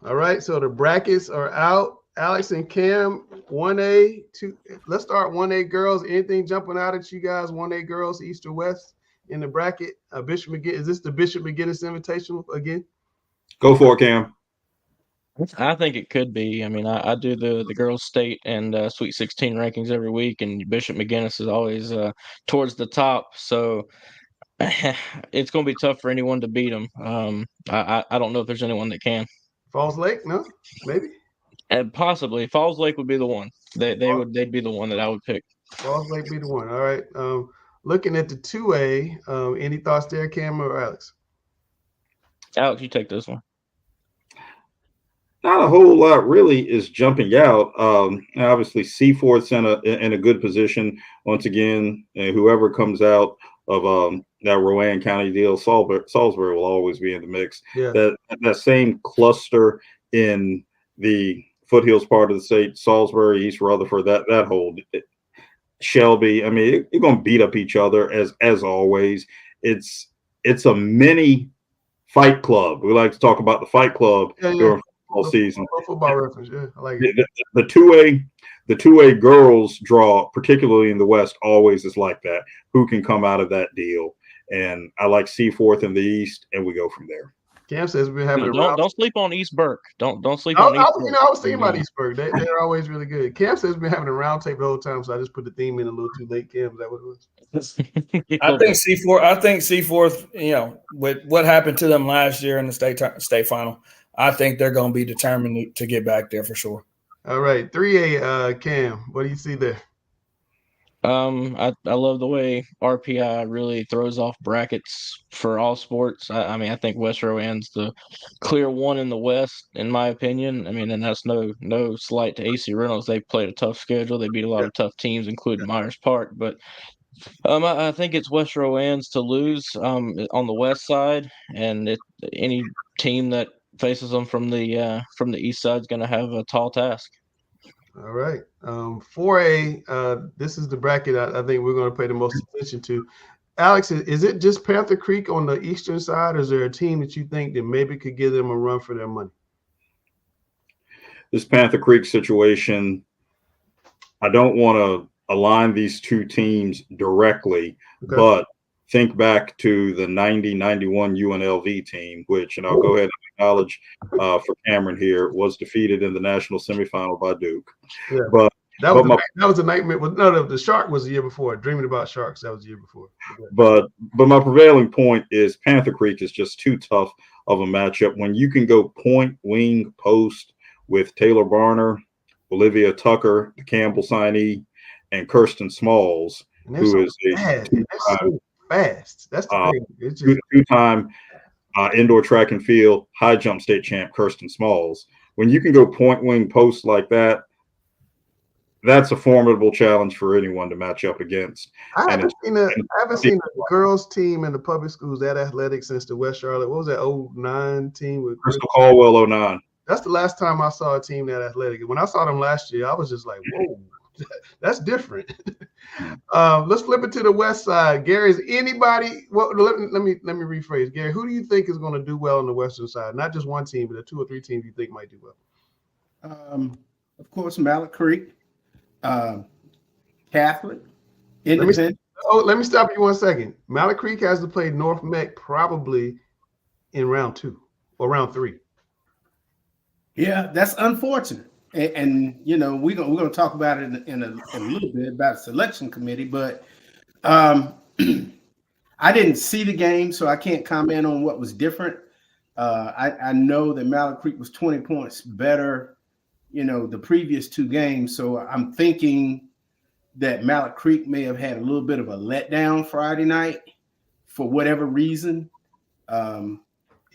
Speaker 1: All right, so the brackets are out. Alex and Cam, 1A, 2. Let's start 1A girls. Anything jumping out at you guys? 1A girls, East or West in the bracket? Bishop McGinnis. Is this the Bishop McGinnis Invitational again?
Speaker 6: Go for it, Cam.
Speaker 8: I think it could be. I mean, I do the girls' state and Sweet 16 rankings every week, and Bishop McGinnis is always towards the top. So it's going to be tough for anyone to beat them. I don't know if there's anyone that can.
Speaker 1: Falls Lake? No, maybe.
Speaker 8: And possibly Falls Lake would be the one. They'd be the one that I would pick.
Speaker 1: Falls Lake be the one. All right. Looking at the 2A, any thoughts there, Cam or Alex?
Speaker 8: Alex, you take this one.
Speaker 6: Not a whole lot really is jumping out. Obviously, Seaforth's in a good position once again. And whoever comes out of that Rowan County deal, Salisbury will always be in the mix.
Speaker 1: Yeah.
Speaker 6: That same cluster in the foothills part of the state, Salisbury, East Rutherford, that whole Shelby. I mean, they're going to beat up each other as always. It's a mini fight club. We like to talk about the fight club during football season.
Speaker 1: Football reference, yeah, I like it.
Speaker 6: The 2A girls draw, particularly in the West, always is like that. Who can come out of that deal? And I like Seaforth in the East, and we go from there.
Speaker 1: Cam says we're having
Speaker 8: don't sleep on East Burke. Don't sleep on East Burke.
Speaker 1: I was thinking about East Burke. They're always really good. Cam says we're having a round table the whole time, so I just put the theme in a little too late. Cam, is that what it was?
Speaker 3: I think Seaforth, with what happened to them last year in the state final, I think they're going to be determined to get back there for sure.
Speaker 1: All right, 3A, Cam, what do you see there?
Speaker 8: I love the way RPI really throws off brackets for all sports. I mean, I think West Rowan's the clear one in the West, in my opinion. I mean, and that's no slight to AC Reynolds. They played a tough schedule. They beat a lot of tough teams, including Myers Park. But I think it's West Rowan's to lose on the West side, and any team that faces them from the East side is going to have a tall task.
Speaker 1: All right. 4A, this is the bracket I think we're going to pay the most attention to. Alex, is it just Panther Creek on the eastern side, or is there a team that you think that maybe could give them a run for their money?
Speaker 6: This Panther Creek situation, I don't want to align these two teams directly, but think back to the 90-91 UNLV team, which, and I'll go ahead and acknowledge for Cameron here, was defeated in the national semifinal by Duke.
Speaker 1: Yeah.
Speaker 6: But
Speaker 1: that was a nightmare. No, the Shark was the year before. Dreaming About Sharks, that was the year before.
Speaker 6: But my prevailing point is Panther Creek is just too tough of a matchup. When you can go point, wing, post with Taylor Barner, Olivia Tucker, the Campbell signee, and Kirsten Smalls, who is a
Speaker 1: fast. That's the thing.
Speaker 6: Two-time indoor track and field high jump state champ Kirsten Smalls. When you can go point, wing, post like that, that's a formidable challenge for anyone to match up against.
Speaker 1: I haven't seen a girls team in the public schools that athletic since the West Charlotte. What was that 09 team with
Speaker 6: Crystal Caldwell 09?
Speaker 1: That's the last time I saw a team that athletic. When I saw them last year, I was just like, whoa, that's different. Let's flip it to the West side. Gary, is anybody? Well, let me rephrase. Gary, who do you think is going to do well on the Western side? Not just one team, but the 2 or 3 teams you think might do well.
Speaker 7: Of course, Mallard Creek. Catholic, Independent.
Speaker 1: Let me stop you 1 second. Mallard Creek has to play North Meck probably in round 2 or round 3.
Speaker 7: Yeah, that's unfortunate. And you know, we're gonna talk about it in a little bit about the selection committee, but I didn't see the game, so I can't comment on what was different. I know that Mallard Creek was 20 points better, you know, the previous 2 games. So I'm thinking that Mallard Creek may have had a little bit of a letdown Friday night for whatever reason.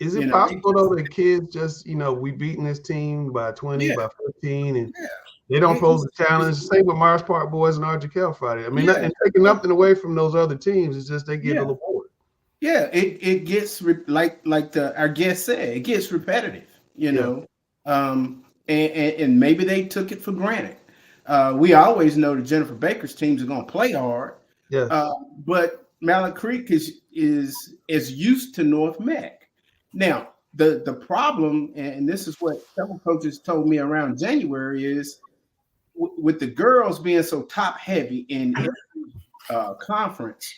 Speaker 1: Is it possible though that kids just, we beating this team by 20, by 15, and they don't pose a challenge? Same with Myers Park boys and RGK Friday. I mean, and taking nothing away from those other teams, it's just they get a little bored.
Speaker 7: Yeah, it gets like our guest said, it gets repetitive, you know. And maybe they took it for granted. We always know that Jennifer Baker's teams are going to play hard.
Speaker 1: Yeah.
Speaker 7: But Mallard Creek is used to North Meck. Now, the problem, and this is what several coaches told me around January, is with the girls being so top heavy in every conference,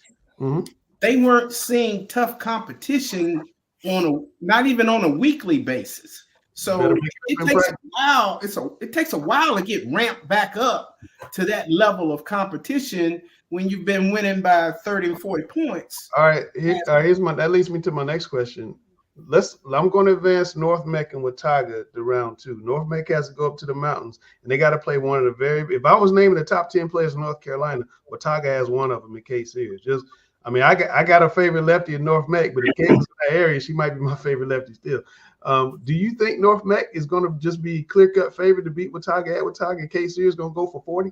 Speaker 7: they weren't seeing tough competition not even on a weekly basis. So it takes a while. It takes a while to get ramped back up to that level of competition when you've been winning by 30 and 40 points.
Speaker 1: All right, that leads me to my next question. I'm going to advance North Meck and Watauga to round 2. North Meck has to go up to the mountains, and they got to play one of the if I was naming the top 10 players in North Carolina, Watauga has one of them in Kate Sears. I got a favorite lefty in North Meck, but if Kate was in that area, she might be my favorite lefty still. Do you think North Meck is going to just be clear-cut favorite to beat Watauga at Watauga, and Kate Sears going to go for 40?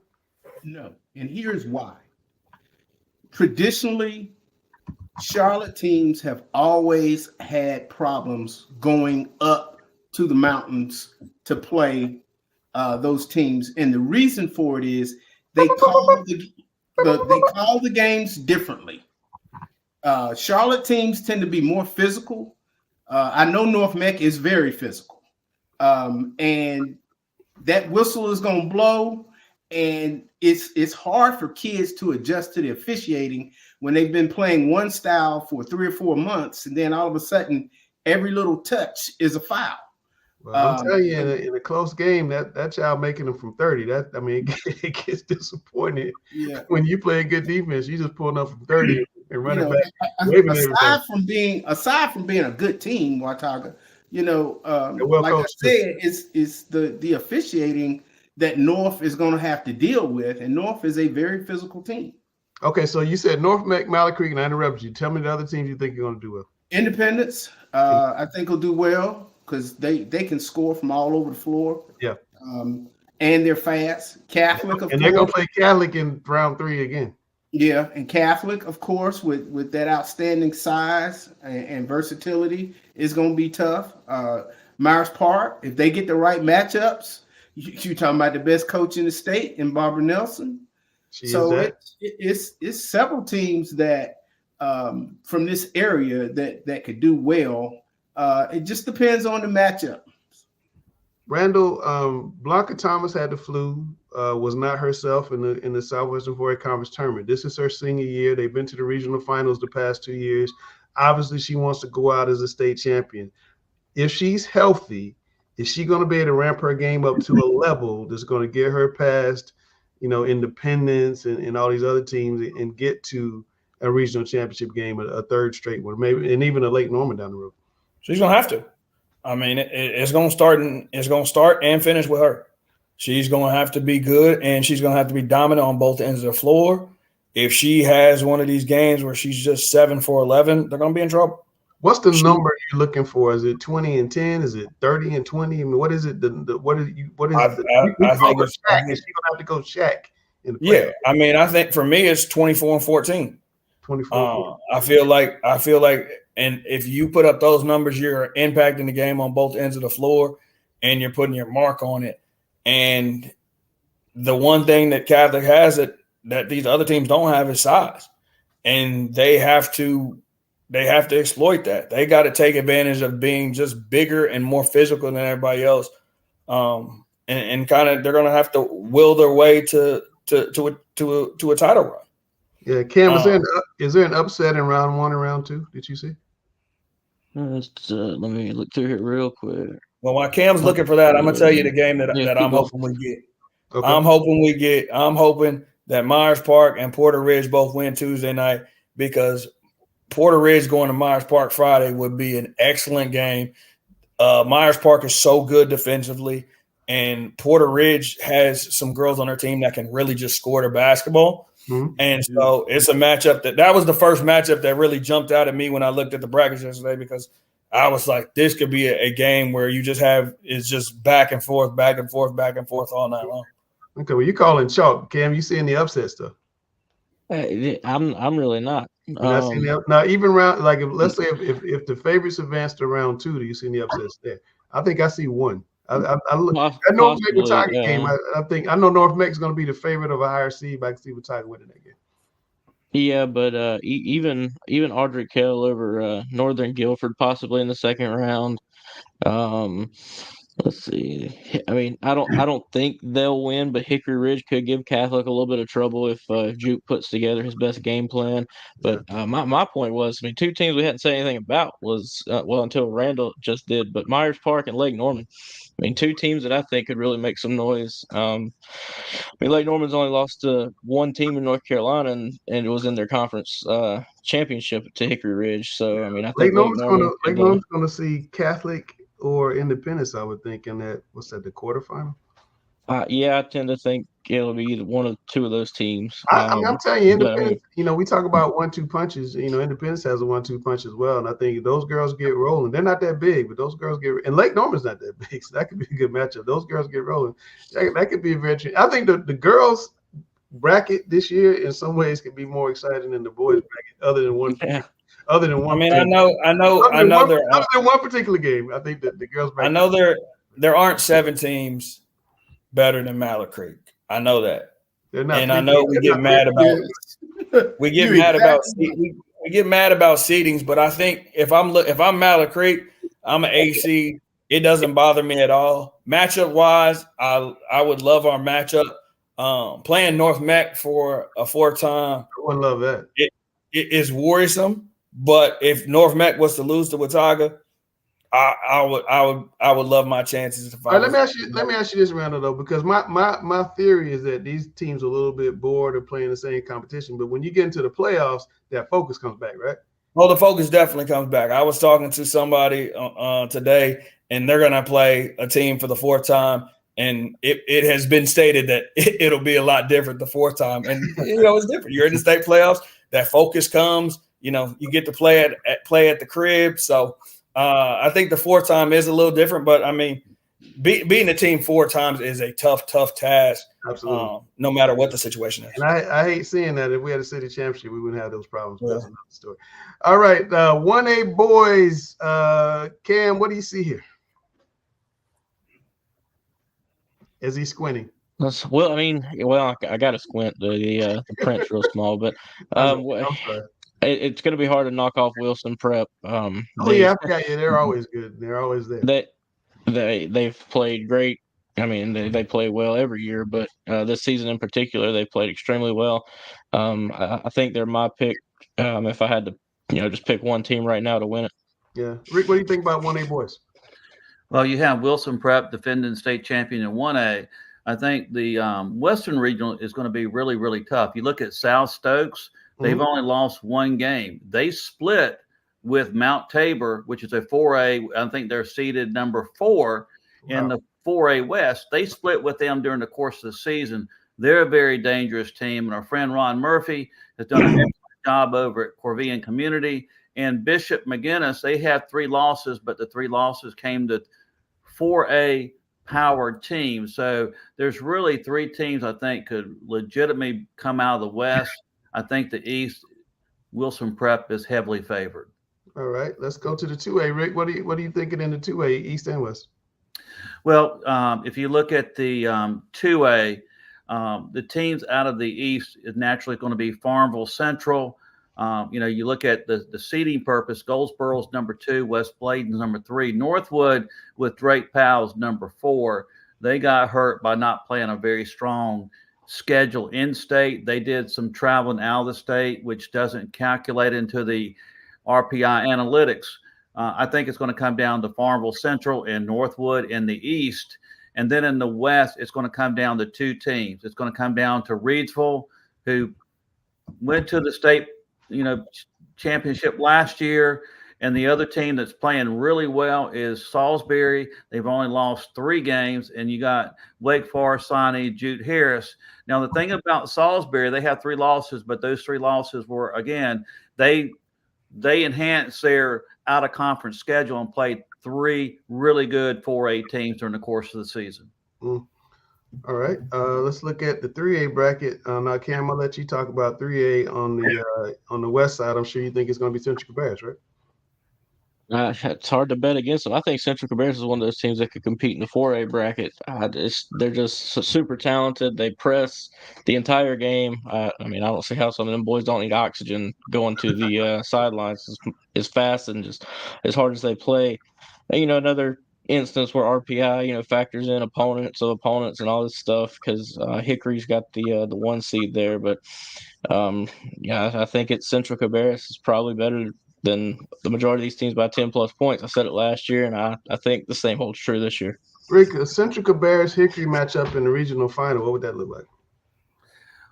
Speaker 7: No, and here's why. Traditionally, Charlotte teams have always had problems going up to the mountains to play those teams, and the reason for it is they call the games differently. Charlotte teams tend to be more physical. I know North Meck is very physical, and that whistle is going to blow, and it's hard for kids to adjust to the officiating when they've been playing one style for 3 or 4 months, and then all of a sudden every little touch is a foul.
Speaker 1: Well, I'm telling you, in a close game, that child making them from 30, it gets disappointing.
Speaker 7: Yeah.
Speaker 1: When you play good defense, you just pulling up from 30 and running back.
Speaker 7: Aside from being a good team, Watauga, like I said, it's the officiating that North is going to have to deal with, and North is a very physical team.
Speaker 1: Okay, so you said North Meck, Mallard Creek, and I interrupted you. Tell me the other teams you think you're going to do well.
Speaker 7: Independence, I think will do well because they can score from all over the floor.
Speaker 1: Yeah.
Speaker 7: And they're fast. Catholic, of course.
Speaker 1: And they're going to play Catholic in round 3 again.
Speaker 7: Yeah, and Catholic, of course, with that outstanding size and versatility, is going to be tough. Myers Park, if they get the right matchups, you're talking about the best coach in the state in Barbara Nelson. It's several teams that from this area that could do well. It just depends on the matchup.
Speaker 1: Randall, Blanca Thomas had the flu, was not herself in the Southwestern 4A Conference tournament. This is her senior year. They've been to the regional finals the past 2 years. Obviously, she wants to go out as a state champion. If she's healthy, is she going to be able to ramp her game up to a level that's going to get her past, Independence and all these other teams and get to a regional championship game, a third straight one, maybe, and even a Lake Norman down the road?
Speaker 3: She's gonna have to. I mean, it's gonna start and finish with her. She's gonna have to be good, and she's gonna have to be dominant on both ends of the floor. If she has one of these games where she's just 7 for 11, they're gonna be in trouble.
Speaker 1: What's the number you're looking for? Is it 20 and 10? Is it 30 and 20? I mean, what is it?
Speaker 3: I think
Speaker 1: is she gonna have to go Shaq in the
Speaker 3: yeah. I mean, I think for me it's 24 and 14.
Speaker 1: 24.
Speaker 3: I feel like, and if you put up those numbers, you're impacting the game on both ends of the floor, and you're putting your mark on it. And the one thing that Catholic has that these other teams don't have is size, and they have to exploit that. They got to take advantage of being just bigger and more physical than everybody else, and kind of they're going to have to will their way to a title run.
Speaker 1: Yeah, Cam, is there an upset in round 1 and round 2? Did you see?
Speaker 8: Let me look through here real quick.
Speaker 3: Well, while Cam's looking for that, I'm gonna tell you the game that I'm hoping we get. Okay. I'm hoping that Myers Park and Porter Ridge both win Tuesday night, because Porter Ridge going to Myers Park Friday would be an excellent game. Myers Park is so good defensively, and Porter Ridge has some girls on their team that can really just score the basketball. Mm-hmm. And so it's a matchup that was the first matchup that really jumped out at me when I looked at the brackets yesterday, because I was like, this could be a game where you just it's just back and forth all night long.
Speaker 1: Okay, well, you calling chalk, Cam? You seeing the upset stuff?
Speaker 8: I'm really not.
Speaker 1: Now, even round, like, let's say if the favorites advance to round 2, do you see any upsets there? I think I see one. I look at North Meck Tiger game. I know North Meck is going to be the favorite of a higher seed, but I can see Tiger winning that game.
Speaker 8: Yeah, but even Audrey Kell over Northern Guilford possibly in the second round. Let's see. I mean, I don't think they'll win, but Hickory Ridge could give Catholic a little bit of trouble if Juke puts together his best game plan. But my point was, I mean, two teams we hadn't said anything about was until Randall just did, but Myers Park and Lake Norman. I mean, two teams that I think could really make some noise. I mean, Lake Norman's only lost to one team in North Carolina, and it was in their conference championship to Hickory Ridge. So, I mean, I think Lake
Speaker 1: Norman's going to see Catholic or Independence, I would think, in that, the quarterfinal?
Speaker 8: Yeah, I tend to think it'll be either one of two of those teams.
Speaker 1: I'm telling you, Independence, we talk about 1-2 punches. Independence has a 1-2 punch as well. And I think if those girls get rolling, they're not that big, but those girls get – and Lake Norman's not that big, so that could be a good matchup. Those girls get rolling. That could be a very – I think the girls' bracket this year in some ways could be more exciting than the boys' bracket, other than one.
Speaker 8: Yeah.
Speaker 1: Other than one,
Speaker 3: I mean, I know. Other
Speaker 1: than one particular game, I think that the girls.
Speaker 3: I know there aren't 7 teams better than Mallard Creek. I know that, and I know we get mad about seedings. But I think if I'm Mallard Creek, I'm an AC. It doesn't bother me at all. Matchup wise, I would love our matchup. Playing North Meck for a 4th time,
Speaker 1: I would love that.
Speaker 3: It is worrisome. But if North Meck was to lose to Watauga, I would love my chances.
Speaker 1: Let me ask you this, Randall, though, because my theory is that these teams are a little bit bored of playing the same competition. But when you get into the playoffs, that focus comes back, right?
Speaker 3: Well, the focus definitely comes back. I was talking to somebody today, and they're going to play a team for the 4th time. And it has been stated that it'll be a lot different the 4th time. And, it's different. You're in the state playoffs. That focus comes. You get to play at the crib. So I think the 4th time is a little different. But, I mean, beating a team 4 times is a tough task.
Speaker 1: Absolutely.
Speaker 3: No matter what the situation is.
Speaker 1: And I hate seeing that. If we had a city championship, we wouldn't have those problems. But that's another story. All right, 1A boys. Cam, what do you see here? Is he squinting?
Speaker 8: Well, I mean, I got to squint. The print's real small, but it's going to be hard to knock off Wilson Prep.
Speaker 1: I forgot. Yeah, they're always good. They're always there.
Speaker 8: they've played great. I mean, they play well every year, but this season in particular, they played extremely well. I think they're my pick if I had to, just pick one team right now to win it.
Speaker 1: Yeah, Rick, what do you think about 1A boys?
Speaker 2: Well, you have Wilson Prep defending state champion in 1A. I think the Western Regional is going to be really, really tough. You look at South Stokes, they've only lost one game. They split with Mount Tabor, which is a 4A. I think they're seeded number 4 in the 4A West. They split with them during the course of the season. They're a very dangerous team. And our friend Ron Murphy has done an excellent job over at Corvian Community. And Bishop McGinnis, they had 3 losses, but the 3 losses came to 4A powered teams. So there's really 3 teams I think could legitimately come out of the West. I think the East, Wilson Prep is heavily favored.
Speaker 1: All right, let's go to the 2A. Rick, what are you thinking in the 2A, East and West?
Speaker 2: Well, if you look at the 2A, the teams out of the East is naturally going to be Farmville Central. You look at the seeding purpose, Goldsboro's number 2, West Bladen's number 3, Northwood with Drake Powell's number 4. They got hurt by not playing a very strong schedule in state. They did some traveling out of the state, which doesn't calculate into the RPI analytics. I think it's going to come down to Farmville Central and Northwood in the East. And then in the West, it's going to come down to 2 teams. It's going to come down to Reidsville, who went to the state championship last year, and the other team that's playing really well is Salisbury. They've only lost 3 games, and you got Wake Forest signee Jude Harris. Now the thing about Salisbury, they have 3 losses, but those 3 losses were, again, they enhanced their out of conference schedule and played 3 really good 4A teams during the course of the season.
Speaker 1: All right, let's look at the 3A bracket. Now, Cam, I'll let you talk about 3A on the west side. I'm sure you think it's going to be Central Cabarrus, right?
Speaker 8: It's hard to bet against them. I think Central Cabarrus is one of those teams that could compete in the 4A bracket. They're just super talented. They press the entire game. I don't see how some of them boys don't need oxygen going to the sidelines as fast and just as hard as they play. And, another instance where RPI, factors in opponents and all this stuff because Hickory's got the 1 seed there. But, I think it's Central Cabarrus is probably better than the majority of these teams by 10-plus points. I said it last year, and I think the same holds true this year.
Speaker 1: Rick, a Central Cabarrus Hickory matchup in the regional final, what would that look like?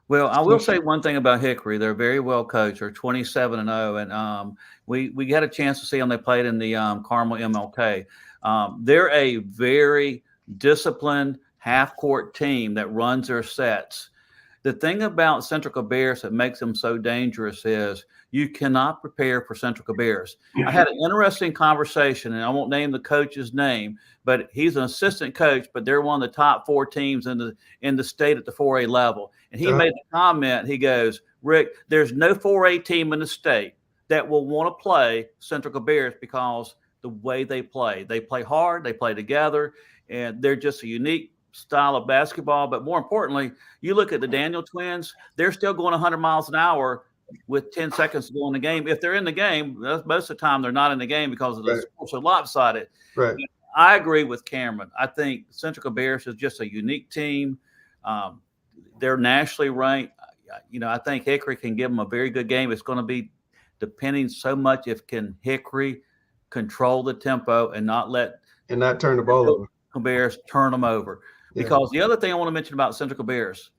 Speaker 2: Well, I will say one thing about Hickory. They're very well coached. They're 27-0, and we had a chance to see them. They played in the Carmel MLK. They're a very disciplined half-court team that runs their sets. The thing about Central Cabarrus that makes them so dangerous is you cannot prepare for Central Cabarrus. I had an interesting conversation, and I won't name the coach's name, but he's an assistant coach, but they're one of the top 4 teams in the state at the 4A level. And he made the comment, he goes, Rick, there's no 4A team in the state that will want to play Central Cabarrus because the way they play hard, they play together, and they're just a unique style of basketball. But more importantly, you look at the Daniel twins, they're still going 100 miles an hour with 10 seconds to go in the game. If they're in the game, most of the time they're not in the game because of the sports are lopsided.
Speaker 1: Right.
Speaker 2: I agree with Cameron. I think Central Cabarrus is just a unique team. They're nationally ranked. I think Hickory can give them a very good game. It's going to be depending so much if can Hickory control the tempo and not
Speaker 1: turn the ball over.
Speaker 2: Cabarrus turn them over. Because the other thing I want to mention about Central Cabarrus,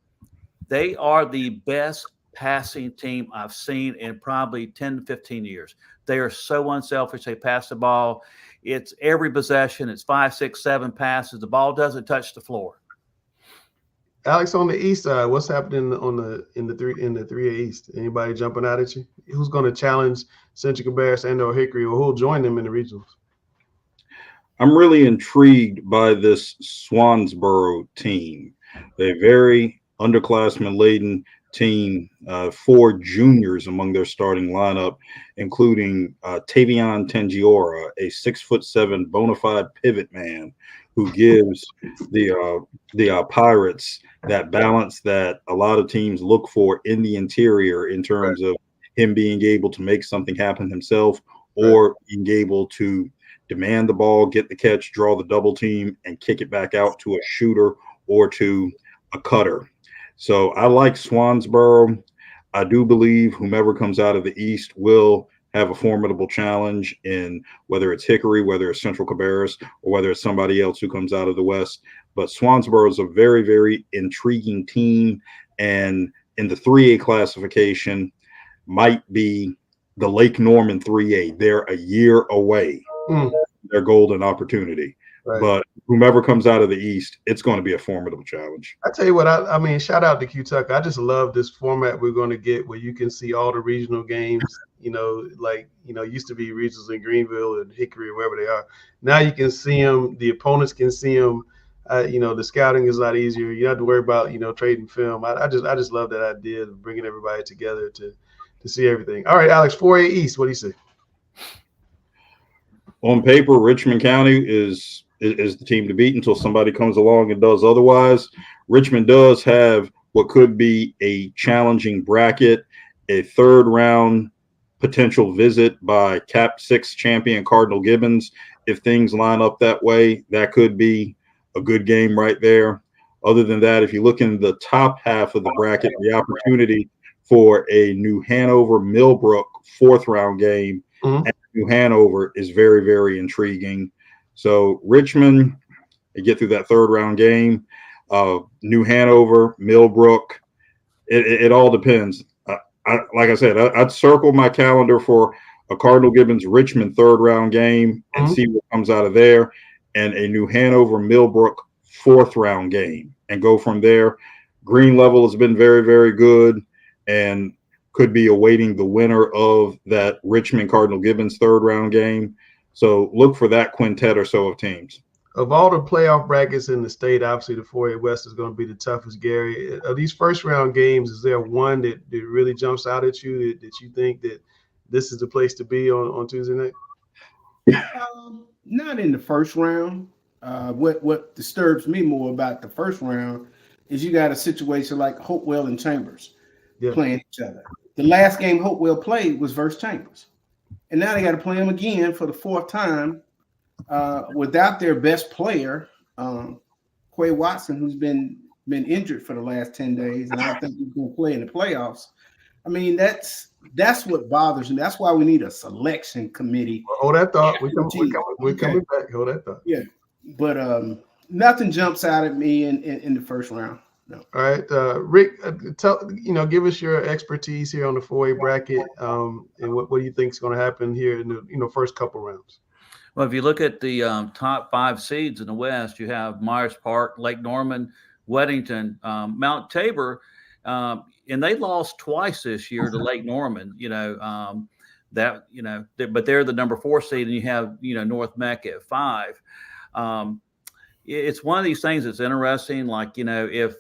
Speaker 2: they are the best passing team I've seen in probably 10 to 15 years. They are so unselfish. They pass the ball. It's every possession. It's 5, 6, 7 passes. The ball doesn't touch the floor.
Speaker 1: Alex, on the east side, what's happening in the 3A East? Anybody jumping out at you? Who's going to challenge Central Cabarrus and/or Hickory, or who'll join them in the regionals?
Speaker 6: I'm really intrigued by this Swansboro team. They're very underclassmen-laden team, 4 juniors among their starting lineup, including Tavion Tangiora, a 6'7" bona fide pivot man who gives the Pirates that balance that a lot of teams look for in the interior in terms of him being able to make something happen himself or being able to demand the ball, get the catch, draw the double team, and kick it back out to a shooter or to a cutter. So I like Swansboro. I do believe whomever comes out of the East will have a formidable challenge in whether it's Hickory, whether it's Central Cabarrus, or whether it's somebody else who comes out of the West. But Swansboro is a very, very intriguing team. And in the 3A classification, might be the Lake Norman 3A. They're a year away. Their golden opportunity. Right. But whomever comes out of the East, it's going to be a formidable challenge.
Speaker 1: I tell you what, I mean, shout out to Q-Tuck. I just love this format we're going to get where you can see all the regional games, used to be regionals in Greenville and Hickory or wherever they are. Now you can see them. The opponents can see them. The scouting is a lot easier. You don't have to worry about, trading film. I just love that idea of bringing everybody together to see everything. All right, Alex, 4A East, what do you say?
Speaker 6: On paper, Richmond County is the team to beat until somebody comes along and does otherwise. Richmond does have what could be a challenging bracket, a third round potential visit by Cap 6 champion Cardinal Gibbons. If things line up that way, that could be a good game right there. Other than that, if you look in the top half of the bracket, the opportunity for a New Hanover Millbrook fourth round game at New Hanover is very, very intriguing. So Richmond, they get through that third round game. New Hanover, Millbrook, it all depends. Like I said, I'd circle my calendar for a Cardinal Gibbons Richmond third round game and see what comes out of there, and a New Hanover Millbrook fourth round game and go from there. Green level has been very, very good and could be awaiting the winner of that Richmond Cardinal Gibbons third round game. So look for that quintet or so of teams.
Speaker 1: Of all the playoff brackets in the state, obviously the 4A West is going to be the toughest, Gary. Of these first round games, is there one that really jumps out at you that you think that this is the place to be on Tuesday night?
Speaker 7: Not in the first round. What disturbs me more about the first round is you got a situation like Hopewell and Chambers playing each other. The last game Hopewell played was versus Chambers. And now they got to play them again for the fourth time without their best player, Quay Watson, who's been injured for the last 10 days, and I don't think he's going to play in the playoffs. I mean, that's what bothers me. That's why we need a selection committee.
Speaker 1: Hold that thought. We're coming back. Hold that thought.
Speaker 7: Yeah, but nothing jumps out at me in the first round. No.
Speaker 1: All right, Rick, give us your expertise here on the 4A bracket, and what do you think is going to happen here in the first couple rounds?
Speaker 2: Well, if you look at the top 5 seeds in the West, you have Myers Park, Lake Norman, Weddington, Mount Tabor, and they lost twice this year to Lake Norman. But they're the number 4 seed, and you have North Meck at 5. It's one of these things that's interesting. Like if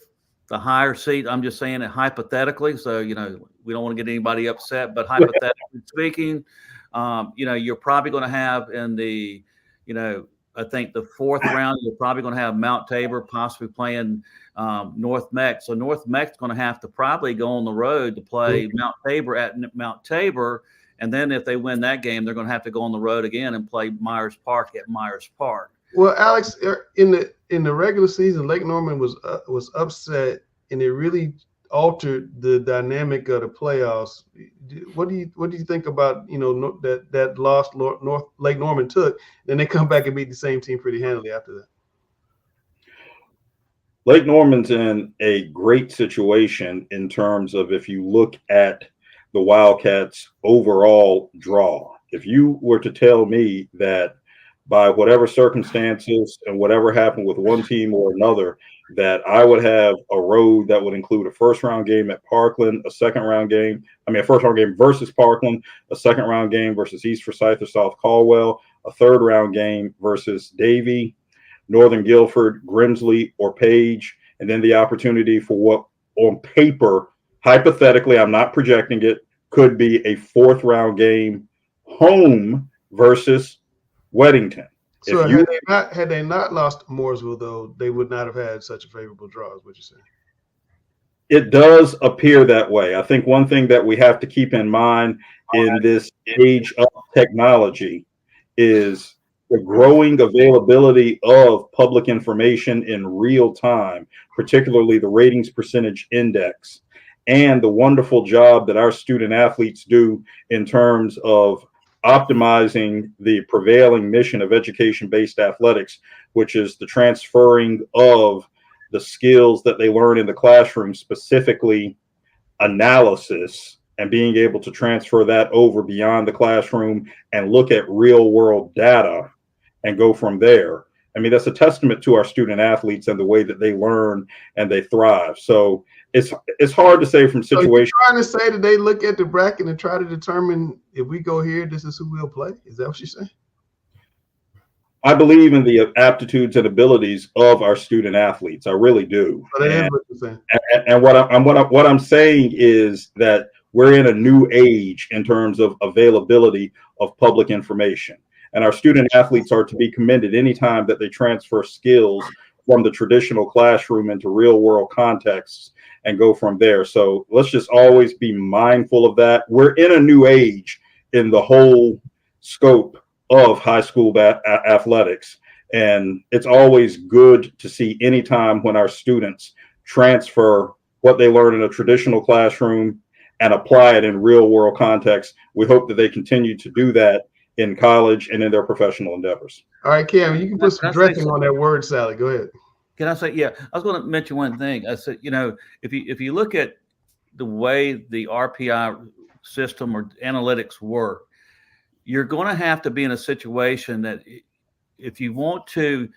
Speaker 2: the higher seed, I'm just saying it hypothetically, so we don't want to get anybody upset, but hypothetically speaking, you're probably going to have in the, I think the fourth round, you're probably going to have Mount Tabor possibly playing North Meck. So North Meck's going to have to probably go on the road to play Mount Tabor at Mount Tabor. And then if they win that game, they're going to have to go on the road again and play Myers Park at Myers Park.
Speaker 1: Well, Alex, in the regular season, Lake Norman was upset, and it really altered the dynamic of the playoffs. What do you think about that loss Lake Norman took? Then they come back and beat the same team pretty handily after that.
Speaker 6: Lake Norman's in a great situation in terms of if you look at the Wildcats' overall draw. If you were to tell me that by whatever circumstances and whatever happened with one team or another, that I would have a road that would include a first round game at Parkland, a first round game versus Parkland, a second round game versus East Forsyth or South Caldwell, a third round game versus Davie, Northern Guilford, Grimsley, or Page, and then the opportunity for what on paper, hypothetically, I'm not projecting it, could be a fourth round game home versus Weddington.
Speaker 1: So had they not lost Mooresville, though, they would not have had such a favorable draw, is what you're saying.
Speaker 6: It does appear that way. I think one thing that we have to keep in mind in this age of technology is the growing availability of public information in real time, particularly the ratings percentage index, and the wonderful job that our student athletes do in terms of optimizing the prevailing mission of education-based athletics, which is the transferring of the skills that they learn in the classroom, specifically analysis, and being able to transfer that over beyond the classroom and look at real world data and go from there. I mean, that's a testament to our student athletes and the way that they learn and they thrive. So it's hard to say from situation.
Speaker 1: So you're trying to say that they look at the bracket and try to determine if we go here, this is who we'll play? Is that what you're saying?
Speaker 6: I believe in the aptitudes and abilities of our student athletes. I really do.
Speaker 1: So that is what you're saying.
Speaker 6: And what I'm saying is that we're in a new age in terms of availability of public information. And our student athletes are to be commended anytime that they transfer skills from the traditional classroom into real world contexts and go from there. So let's just always be mindful of that. We're in a new age in the whole scope of high school athletics. And it's always good to see any time when our students transfer what they learn in a traditional classroom and apply it in real world context. We hope that they continue to do that in college and in their professional endeavors.
Speaker 1: All right, Cam, you can put some dressing on that word salad. Go ahead.
Speaker 2: Can I say, yeah, I was going to mention one thing. I said, if you look at the way the RPI system or analytics work, you're going to have to be in a situation that if you want to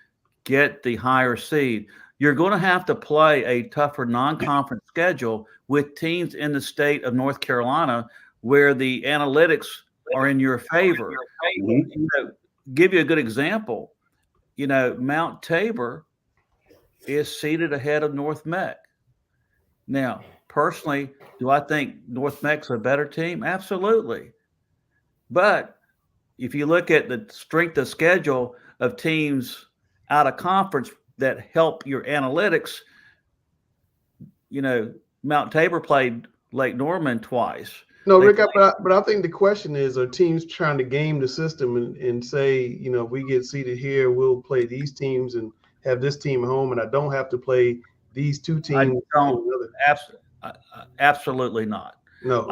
Speaker 2: get the higher seed, you're going to have to play a tougher non-conference schedule with teams in the state of North Carolina where the analytics are in your favor. Give you a good example. Mount Tabor is seated ahead of North Mech. Now, personally, do I think North Mech's a better team? Absolutely. But if you look at the strength of schedule of teams out of conference that help your analytics, Mount Tabor played Lake Norman twice.
Speaker 1: No, Rick, but I think the question is, are teams trying to game the system and say, if we get seated here, we'll play these teams and have this team at home, and I don't have to play these two teams?
Speaker 2: Absolutely not.
Speaker 1: No.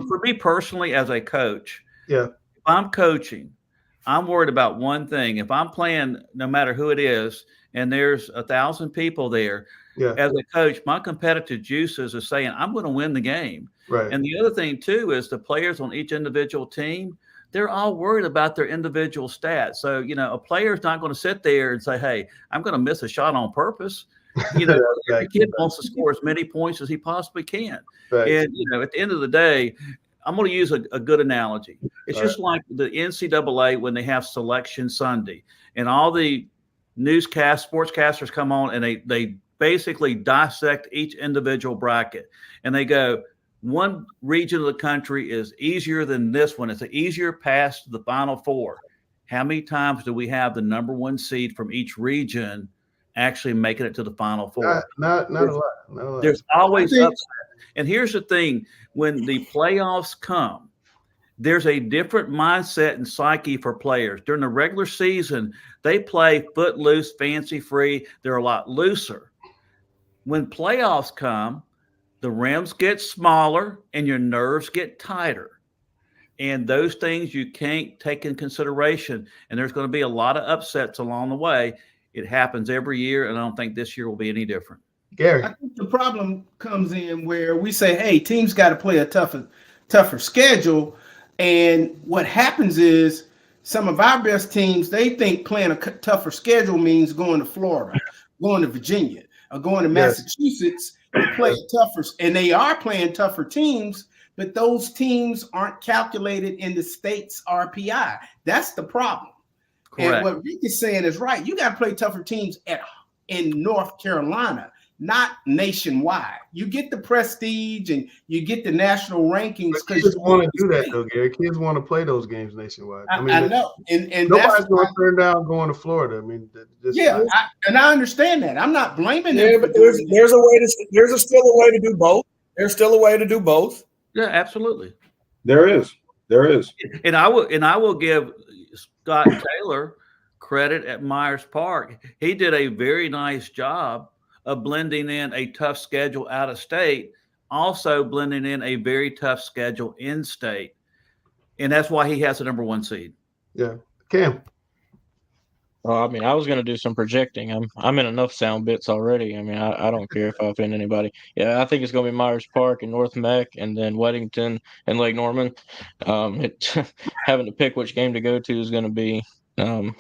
Speaker 2: For me personally, as a coach,
Speaker 1: if
Speaker 2: I'm coaching, I'm worried about one thing. If I'm playing, no matter who it is, and there's 1,000 people there, as a coach, my competitive juices are saying, I'm going to win the game.
Speaker 1: Right.
Speaker 2: And the other thing, too, is the players on each individual team, they're all worried about their individual stats. So, a player's not going to sit there and say, hey, I'm going to miss a shot on purpose. Every kid wants to score as many points as he possibly can.
Speaker 1: Right.
Speaker 2: And, at the end of the day, I'm going to use a good analogy. It's just like the NCAA when they have Selection Sunday and all the sportscasters come on and they basically dissect each individual bracket. And they go, one region of the country is easier than this one. It's an easier pass to the Final Four. How many times do we have the number one seed from each region actually making it to the Final Four?
Speaker 1: Not a lot.
Speaker 2: There's always upset. And here's the thing. When the playoffs come, there's a different mindset and psyche for players. During the regular season, they play footloose, fancy-free. They're a lot looser. When playoffs come, the rims get smaller and your nerves get tighter. And those things you can't take in consideration. And there's going to be a lot of upsets along the way. It happens every year, and I don't think this year will be any different.
Speaker 1: Gary,
Speaker 7: I think the problem comes in where we say, hey, teams got to play a tougher schedule. And what happens is some of our best teams, they think playing a tougher schedule means going to Florida, going to Virginia, or going to Massachusetts to play tougher. And they are playing tougher teams, but those teams aren't calculated in the state's RPI. That's the problem. Correct. And what Rick is saying is right. You got to play tougher teams in North Carolina, not nationwide. You get the prestige and you get the national rankings because
Speaker 1: kids want to do that, though, Gary. Kids want to play those games nationwide.
Speaker 7: I know, and
Speaker 1: nobody's going to turn down going to Florida. I mean,
Speaker 7: I understand that. I'm not blaming them.
Speaker 3: Yeah, but there's still a way to do both. There's still a way to do both.
Speaker 2: Yeah, absolutely.
Speaker 6: There is.
Speaker 2: And I will give Scott Taylor credit at Myers Park. He did a very nice job of blending in a tough schedule out of state, also blending in a very tough schedule in state. And that's why he has the number 1 seed.
Speaker 1: Yeah. Cam.
Speaker 8: Well, I mean, I was going to do some projecting. I'm in enough sound bits already. I mean, I don't care if I offend anybody. Yeah, I think it's going to be Myers Park and North Mech, and then Weddington and Lake Norman. Having to pick which game to go to is going to be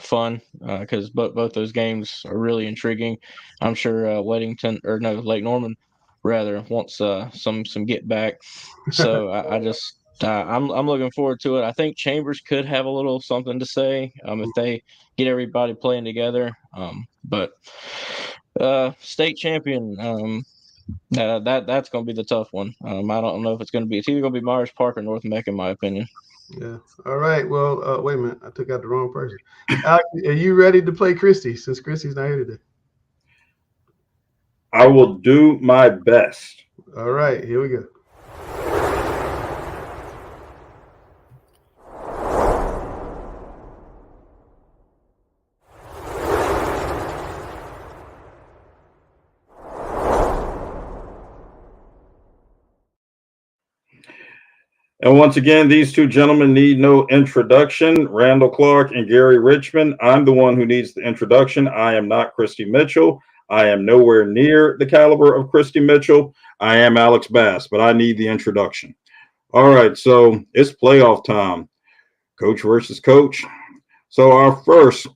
Speaker 8: fun because both those games are really intriguing. I'm sure Lake Norman rather wants some get back. So I'm looking forward to it. I think Chambers could have a little something to say if they get everybody playing together. But state champion, that's going to be the tough one. I don't know if it's either going to be Myers Park or North Mech, in my opinion.
Speaker 1: Yeah. All right. Well, wait a minute. I took out the wrong person. Alex, are you ready to play Christy since Christy's not here today?
Speaker 6: I will do my best.
Speaker 1: All right. Here we go.
Speaker 6: And once again, these two gentlemen need no introduction. Randall Clark and Gary Richmond. I'm the one who needs the introduction. I am not Christy Mitchell. I am nowhere near the caliber of Christy Mitchell. I am Alex Bass, but I need the introduction. All right, so it's playoff time. Coach versus coach. So our first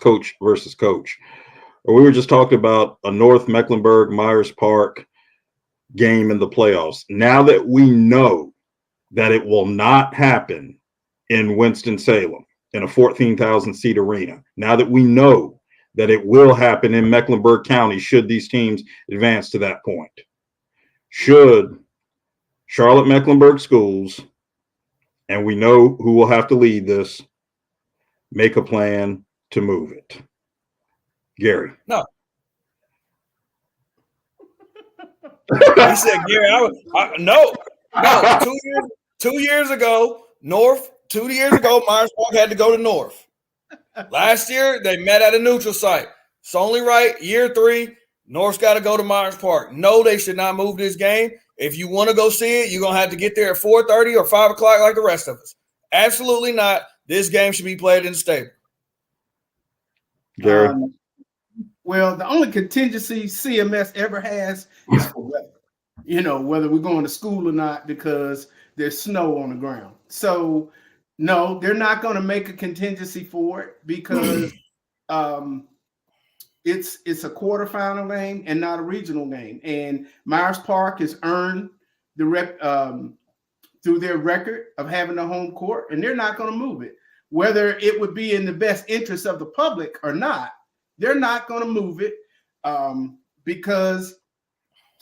Speaker 6: coach versus coach. We were just talking about a North Mecklenburg Myers Park game in the playoffs. Now that we know that it will not happen in Winston-Salem in a 14,000 seat arena, now that we know that it will happen in Mecklenburg County should these teams advance to that point, should Charlotte Mecklenburg schools, and we know who will have to lead this, make a plan to move it? Gary.
Speaker 3: No. He said, Gary, no. 2 years ago, North. 2 years ago, Myers Park had to go to North. Last year, they met at a neutral site. It's only right. Year 3, North's got to go to Myers Park. No, they should not move this game. If you want to go see it, you're going to have to get there at 4:30 or 5 o'clock like the rest of us. Absolutely not. This game should be played in the stadium.
Speaker 6: Gary.
Speaker 7: Well, the only contingency CMS ever has is for weather. You know, whether we're going to school or not, because there's snow on the ground. So, no, they're not going to make a contingency for it because it's a quarterfinal game and not a regional game. And Myers Park has earned the through their record of having a home court, and they're not going to move it. Whether it would be in the best interest of the public or not, they're not going to move it because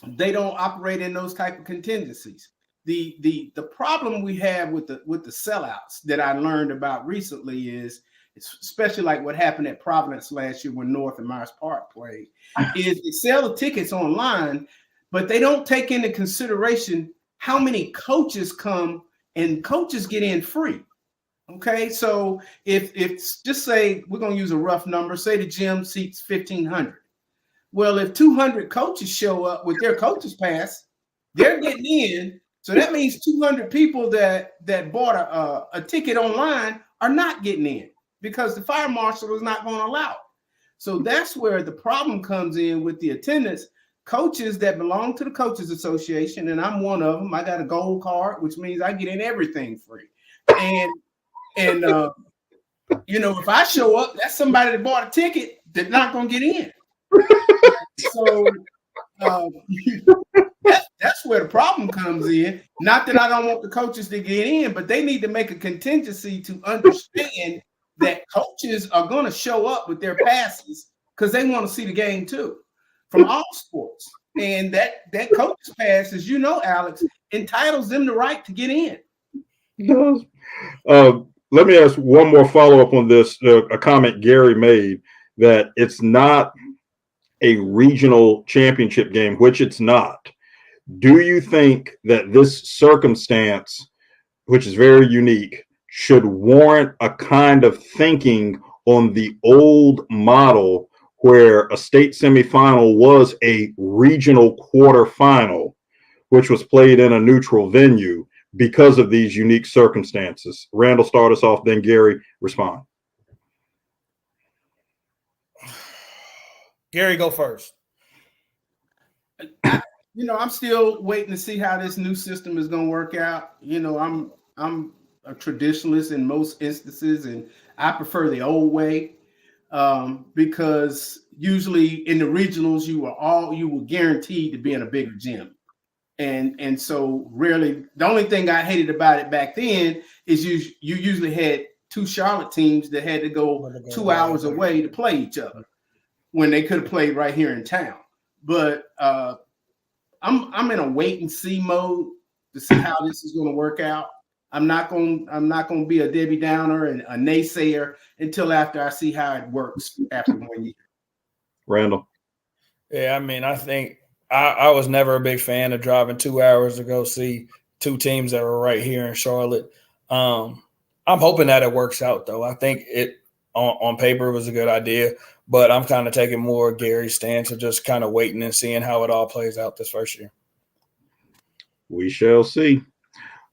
Speaker 7: they don't operate in those type of contingencies. The problem we have with the sellouts that I learned about recently is, especially like what happened at Providence last year when North and Myers Park played, is they sell the tickets online, but they don't take into consideration how many coaches come and coaches get in free. Okay, so if just say we're going to use a rough number, say the gym seats 1,500. Well, if 200 coaches show up with their coaches pass, they're getting in. So that means 200 people that bought a ticket online are not getting in because the fire marshal is not going to allow it. So that's where the problem comes in with the attendance. Coaches that belong to the Coaches Association, and I'm one of them. I got a gold card, which means I get in everything free. And you know, if I show up, that's somebody that bought a ticket that's not going to get in. So that's where the problem comes in. Not that I don't want the coaches to get in, but they need to make a contingency to understand that coaches are going to show up with their passes because they want to see the game too, from all sports. And that coach's pass, as you know, Alex, entitles them the right to get in.
Speaker 6: Let me ask one more follow-up on this, a comment Gary made, that it's not a regional championship game, which it's not. Do you think that this circumstance, which is very unique, should warrant a kind of thinking on the old model where a state semifinal was a regional quarterfinal, which was played in a neutral venue because of these unique circumstances. Randall, start us off, then Gary, respond.
Speaker 3: Gary, go first.
Speaker 7: I'm still waiting to see how this new system is going to work out. I'm a traditionalist in most instances, and I prefer the old way because usually in the regionals you were guaranteed to be in a bigger gym, and so rarely. The only thing I hated about it back then is you usually had two Charlotte teams that had to go 2 hours away to play each other when they could have played right here in town. But I'm in a wait and see mode to see how this is going to work out. I'm not going to be a Debbie Downer and a naysayer until after I see how it works after 1 year.
Speaker 6: Randall.
Speaker 3: Yeah, I mean, I think I was never a big fan of driving 2 hours to go see two teams that were right here in Charlotte. I'm hoping that it works out, though. I think it on paper was a good idea, but I'm kind of taking more Gary's stance of just kind of waiting and seeing how it all plays out this first year.
Speaker 6: We shall see.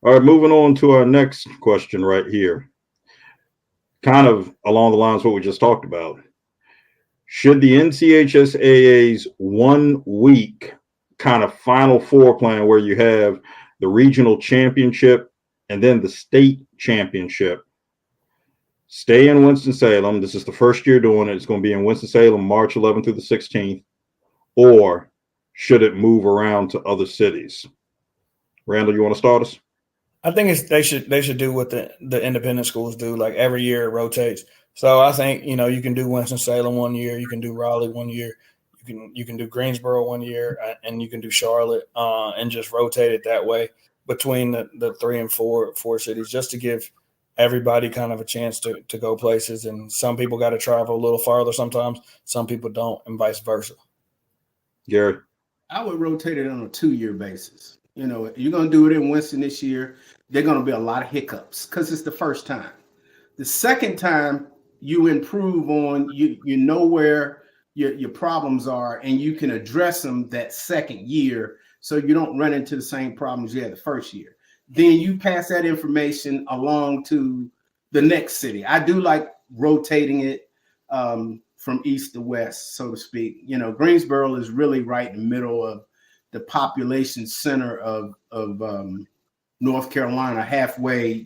Speaker 6: All right, moving on to our next question right here. Kind of along the lines of what we just talked about. Should the NCHSAA's 1 week kind of Final Four plan where you have the regional championship and then the state championship stay in Winston-Salem? This is the first year doing it. It's going to be in Winston-Salem, March 11th through the 16th. Or should it move around to other cities? Randall, you want to start us?
Speaker 3: I think they should do what the independent schools do. Like every year it rotates. So I think, you can do Winston-Salem 1 year, you can do Raleigh 1 year, you can do Greensboro 1 year, and you can do Charlotte, and just rotate it that way between the 3 and 4 cities, just to give everybody kind of a chance to go places. And some people got to travel a little farther sometimes, some people don't, and vice versa.
Speaker 6: Gary?
Speaker 7: I would rotate it on a 2-year basis. You're going to do it in Winston this year. There are going to be a lot of hiccups because it's the first time. The second time, you improve on, you know where your problems are, and you can address them that second year so you don't run into the same problems you had the first year. Then you pass that information along to the next city. I do like rotating it from east to west, so to speak. Greensboro is really right in the middle of the population center of North Carolina, halfway,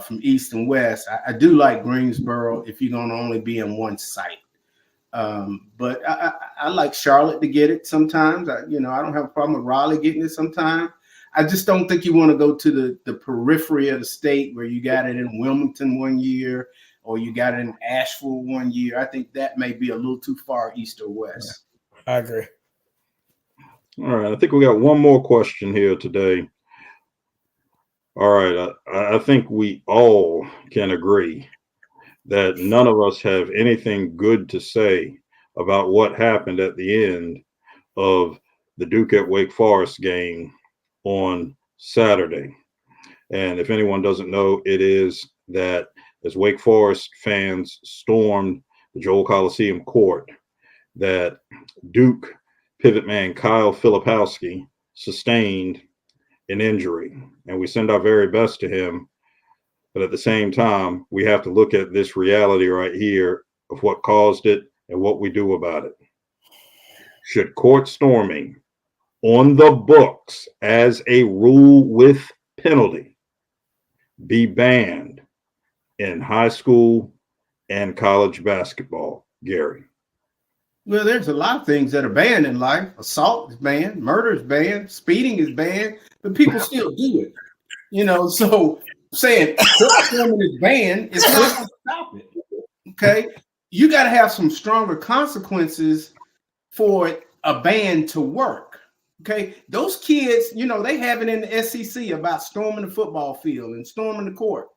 Speaker 7: from east and west. I do like Greensboro if you're going to only be in one site. But I like Charlotte to get it sometimes. I don't have a problem with Raleigh getting it sometimes. I just don't think you want to go to the periphery of the state where you got it in Wilmington 1 year or you got it in Asheville 1 year. I think that may be a little too far east or west.
Speaker 3: Yeah, I agree.
Speaker 6: All right. I think we got one more question here today. All right. I think we all can agree that none of us have anything good to say about what happened at the end of the Duke at Wake Forest game on Saturday. And if anyone doesn't know, it is that as Wake Forest fans stormed the Joel Coliseum court, that Duke pivot man Kyle Filipowski sustained an injury. And we send our very best to him. But at the same time, we have to look at this reality right here of what caused it and what we do about it. Should court storming on the books as a rule with penalty be banned in high school and college basketball, Gary?
Speaker 7: Well, there's a lot of things that are banned in life. Assault is banned, murder is banned, speeding is banned, but people still do it. So saying court storming is banned is not going to stop it. Okay, you got to have some stronger consequences for a ban to work. Okay, those kids, they have it in the SEC about storming the football field and storming the court.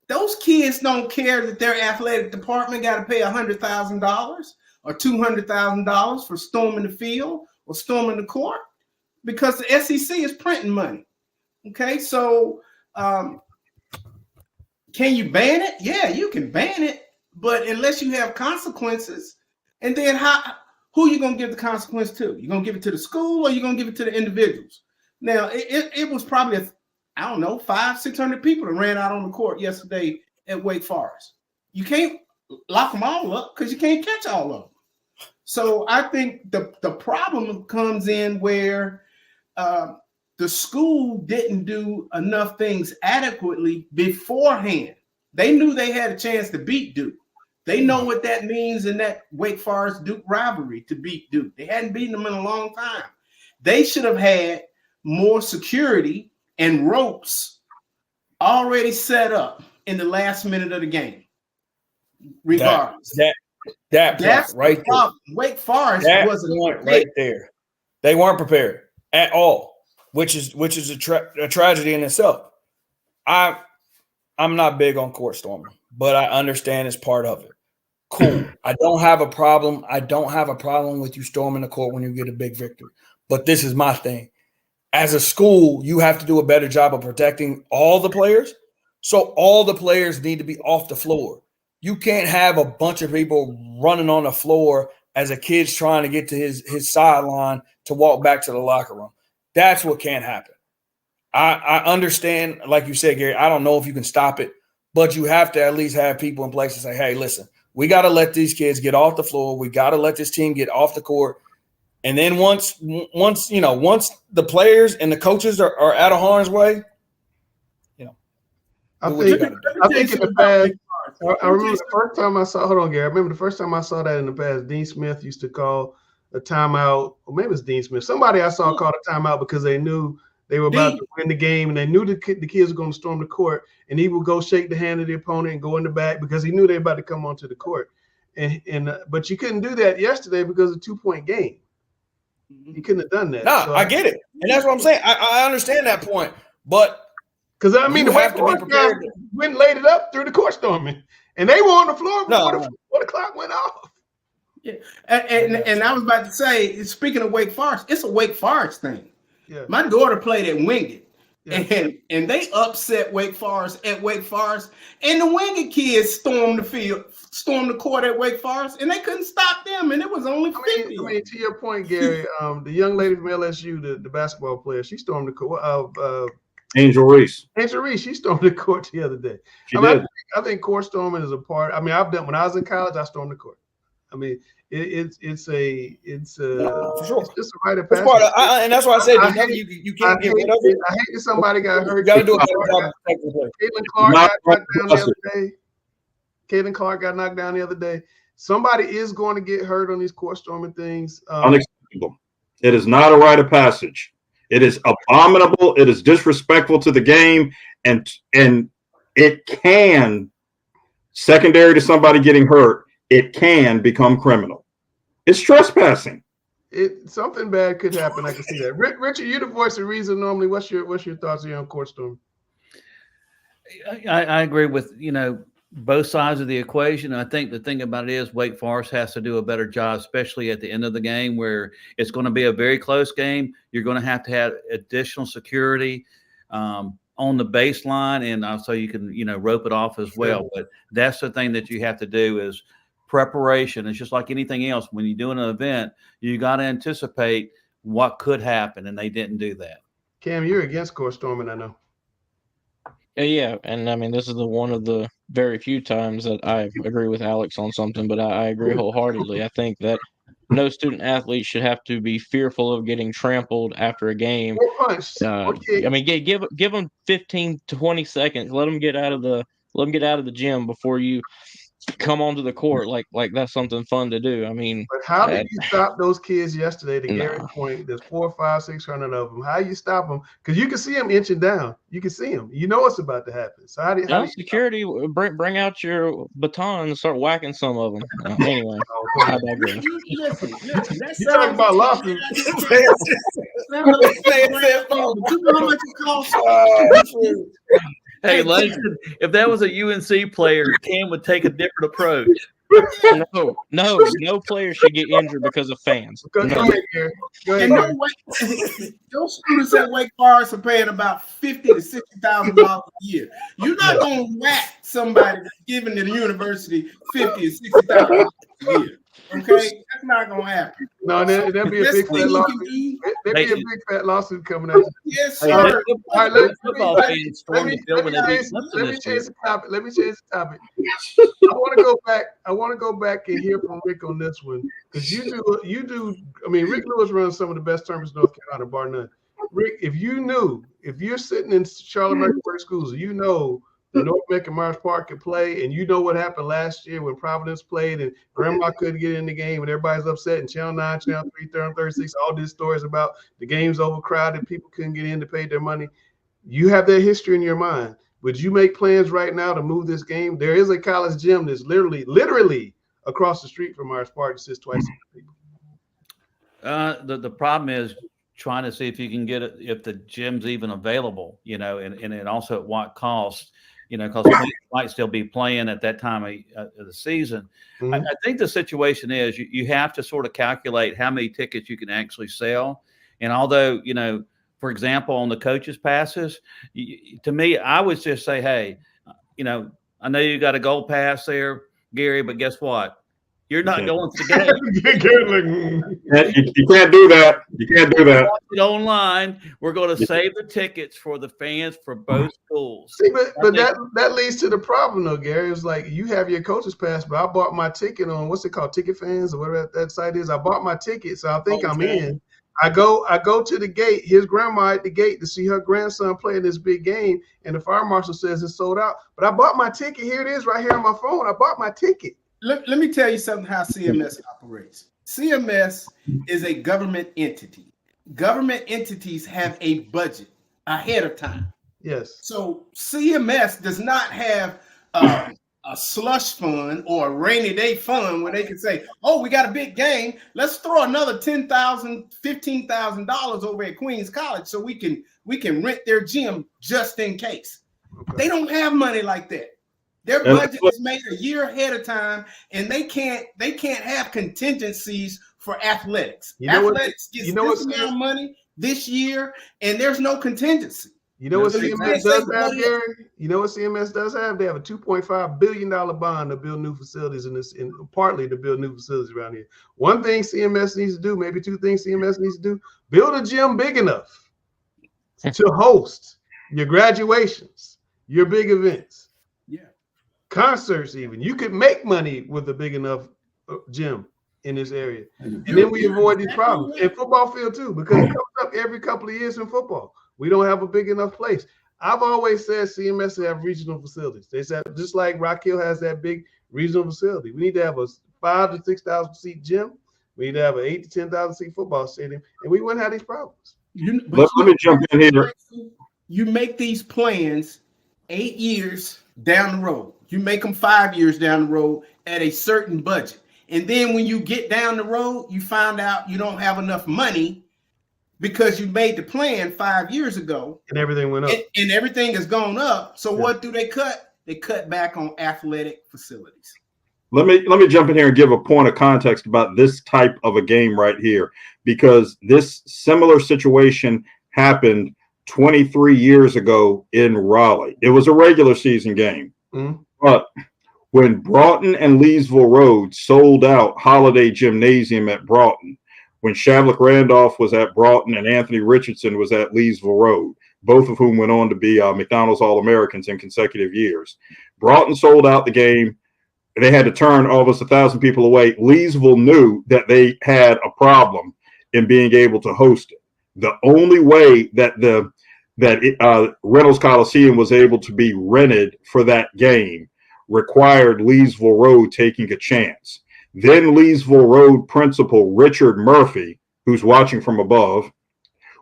Speaker 7: Those kids don't care that their athletic department got to pay $100,000 or $200,000 for storming the field or storming the court because the SEC is printing money. Okay, so Can you ban it? Yeah, you can ban it, but unless you have consequences, and then who you gonna give the consequence to? You gonna give it to the school or you gonna give it to the individuals? Now it was probably I don't know 500-600 people that ran out on the court yesterday at Wake Forest. You can't lock them all up because you can't catch all of them. So I think the problem comes in where the school didn't do enough things adequately beforehand. They knew they had a chance to beat Duke. They know what that means in that Wake Forest Duke rivalry to beat Duke. They hadn't beaten them in a long time. They should have had more security and ropes already set up in the last minute of the game. Regardless,
Speaker 3: that's right there.
Speaker 7: Wake Forest wasn't
Speaker 3: right there. They weren't prepared at all, which is a tragedy in itself. I'm not big on court storming, but I understand it's part of it. Cool. I don't have a problem. With you storming the court when you get a big victory. But this is my thing. As a school, you have to do a better job of protecting all the players. So all the players need to be off the floor. You can't have a bunch of people running on the floor as a kid's trying to get to his sideline to walk back to the locker room. That's what can't happen. I understand, like you said, Gary, I don't know if you can stop it, but you have to at least have people in place to say, hey, listen, we got to let these kids get off the floor. We got to let this team get off the court. And then once the players and the coaches are out of harm's way,
Speaker 1: I think in the past, I remember the first time I saw. Hold on, Gary. I remember the first time I saw that in the past. Dean Smith used to call a timeout, or maybe it was Dean Smith. Somebody I saw called a timeout because they knew they were about to win the game, and they knew the kids were going to storm the court. And he would go shake the hand of the opponent and go in the back because he knew they were about to come onto the court. But you couldn't do that yesterday because of a 2-point game. You couldn't have done that.
Speaker 3: No, so I get it, and that's what I'm saying. I understand that point, but.
Speaker 1: Because the Wake Forest guys went and laid it up through the court storming, and they were on the floor before the clock went off.
Speaker 7: Yeah, and I was about to say, speaking of Wake Forest, it's a Wake Forest thing. Yeah. My daughter played at Wingate, and they upset Wake Forest at Wake Forest, and the Wingate kids stormed the court at Wake Forest, and they couldn't stop them, and it was only 50.
Speaker 1: I mean, to your point, Gary, the young lady from LSU, the basketball player, she stormed the court.
Speaker 6: Angel Reese,
Speaker 1: she stormed the court the other day. I think court storming is a part. I mean, when I was in college, I stormed the court. I mean, it's just a rite of passage.
Speaker 3: And that's why I said you can't get rid of it.
Speaker 1: I hate that somebody got hurt.
Speaker 3: You got to do a better job.
Speaker 1: Caitlin Clark got knocked down the other day. Somebody is going to get hurt on these court storming things.
Speaker 6: Unacceptable. It is not a rite of passage. It is abominable. It is disrespectful to the game, and it can, secondary to somebody getting hurt, it can become criminal. It's trespassing.
Speaker 1: Something bad could happen. I can see that. Richard, you're the voice of reason normally. What's your thoughts here on court storming?
Speaker 2: I agree with both sides of the equation. I think the thing about it is Wake Forest has to do a better job, especially at the end of the game where it's going to be a very close game. You're going to have additional security on the baseline, and so you can, rope it off as well. But that's the thing that you have to do is preparation. It's just like anything else. When you're doing an event, you got to anticipate what could happen, and they didn't do that.
Speaker 1: Cam, you're against court storming, I know.
Speaker 8: Yeah, and I mean, this is one of the very few times that I agree with Alex on something, but I agree wholeheartedly. I think that no student athlete should have to be fearful of getting trampled after a game. I mean, give them 15 to 20 seconds. Let them get out of the gym before you come onto the court like that's something fun to do. I mean,
Speaker 1: but how did you stop those kids yesterday? To Gary's point, there's 400, 500, 600 of them. How you stop them? Because you can see them inching down. You can see them. You know what's about to happen. So how do you
Speaker 8: security bring out your baton and start whacking some of them? Anyway, I digress.
Speaker 7: Listen,
Speaker 1: you're talking about lawsuits.
Speaker 2: Hey, Langston, if that was a UNC player, Cam would take a different approach.
Speaker 8: No player should get injured because of fans.
Speaker 1: Go ahead, Gary. Go ahead,
Speaker 7: And no
Speaker 1: Gary.
Speaker 7: way, those students at Wake Forest are paying about $50,000 to $60,000 a year. You're not going to whack somebody that's giving the university $50,000 to $60,000 a year. Okay, that's not going to happen.
Speaker 1: No, there'll be a big fat lawsuit. There'll be a big fat lawsuit coming out.
Speaker 7: Yes,
Speaker 2: Hey,
Speaker 7: sir.
Speaker 2: all right, football fans stormed the
Speaker 1: Let
Speaker 2: building.
Speaker 1: me change the topic. I want to go back and hear from Rick on this one, because you do. I mean, Rick Lewis runs some of the best tournaments in North Carolina, bar none. Rick, if you're sitting in Charlotte Mecklenburg schools, you know the North Meck and Myers Park can play, and you know what happened last year when Providence played and Grandma couldn't get in the game and everybody's upset, and Channel 9, Channel 3, 36, all these stories about the game's overcrowded, people couldn't get in to pay their money. You have that history in your mind. Would you make plans right now to move this game? There is a college gym that's literally across the street from Myers Park that sits twice a week.
Speaker 2: The problem is trying to see if you can get it, if the gym's even available, and also at what cost, because we might still be playing at that time of the season.
Speaker 1: Mm-hmm.
Speaker 2: I think the situation is you have to sort of calculate how many tickets you can actually sell. And although, for example, on the coaches' passes, to me, I would just say, hey, I know you got a gold pass there, Gary, but guess what? You're not going to the
Speaker 6: game. You can't do that. You can't do that.
Speaker 2: Watch it online. We're going to save the tickets for the fans for both schools.
Speaker 1: See, but that leads to the problem, though, Gary. It's like you have your coach's pass, but I bought my ticket on what's it called, Ticket Fans or whatever that site is. I bought my ticket, so I think I'm in. I go to the gate. His grandma at the gate to see her grandson play in this big game, and the fire marshal says it's sold out. But I bought my ticket. Here it is, right here on my phone. I bought my ticket.
Speaker 7: Let me tell you something how CMS operates. CMS is a government entity. Government entities have a budget ahead of time.
Speaker 1: Yes.
Speaker 7: So CMS does not have a slush fund or a rainy day fund where they can say, oh, we got a big game. Let's throw another $10,000, $15,000 over at Queens College so we can rent their gym just in case. Okay. They don't have money like that. Their budget is made a year ahead of time, and they can't have contingencies for athletics. Athletics gets this amount of money this year, and there's no contingency.
Speaker 1: You know what CMS does have, Gary? You know what CMS does have? They have a $2.5 billion bond to build new facilities and partly to build new facilities around here. One thing CMS needs to do, maybe two things CMS needs to do: build a gym big enough to host your graduations, your big events. Concerts, even. You could make money with a big enough gym in this area. And then we avoid these problems. And football field too, because it comes up every couple of years in football. We don't have a big enough place. I've always said CMS to have regional facilities. They said, just like Rock Hill has that big regional facility, we need to have a 5,000 to 6,000 seat gym. We need to have an 8,000 to 10,000 seat football stadium, and we wouldn't have these problems.
Speaker 6: Let me jump in here.
Speaker 7: You make these plans 8 years down the road. You make them 5 years down the road at a certain budget. And then when you get down the road, you find out you don't have enough money because you made the plan 5 years ago.
Speaker 1: And everything went up.
Speaker 7: And everything has gone up. So what do they cut? They cut back on athletic facilities.
Speaker 6: Let me jump in here and give a point of context about this type of a game right here, because this similar situation happened 23 years ago in Raleigh. It was a regular season game. Mm-hmm. But when Broughton and Leesville Road sold out Holiday Gymnasium at Broughton, when Shavlik Randolph was at Broughton and Anthony Richardson was at Leesville Road, both of whom went on to be McDonald's All-Americans in consecutive years. Broughton sold out the game. They had to turn almost 1,000 people away. Leesville knew that they had a problem in being able to host it. The only way that Reynolds Coliseum was able to be rented for that game required Leesville Road taking a chance. Then Leesville Road principal Richard Murphy, who's watching from above,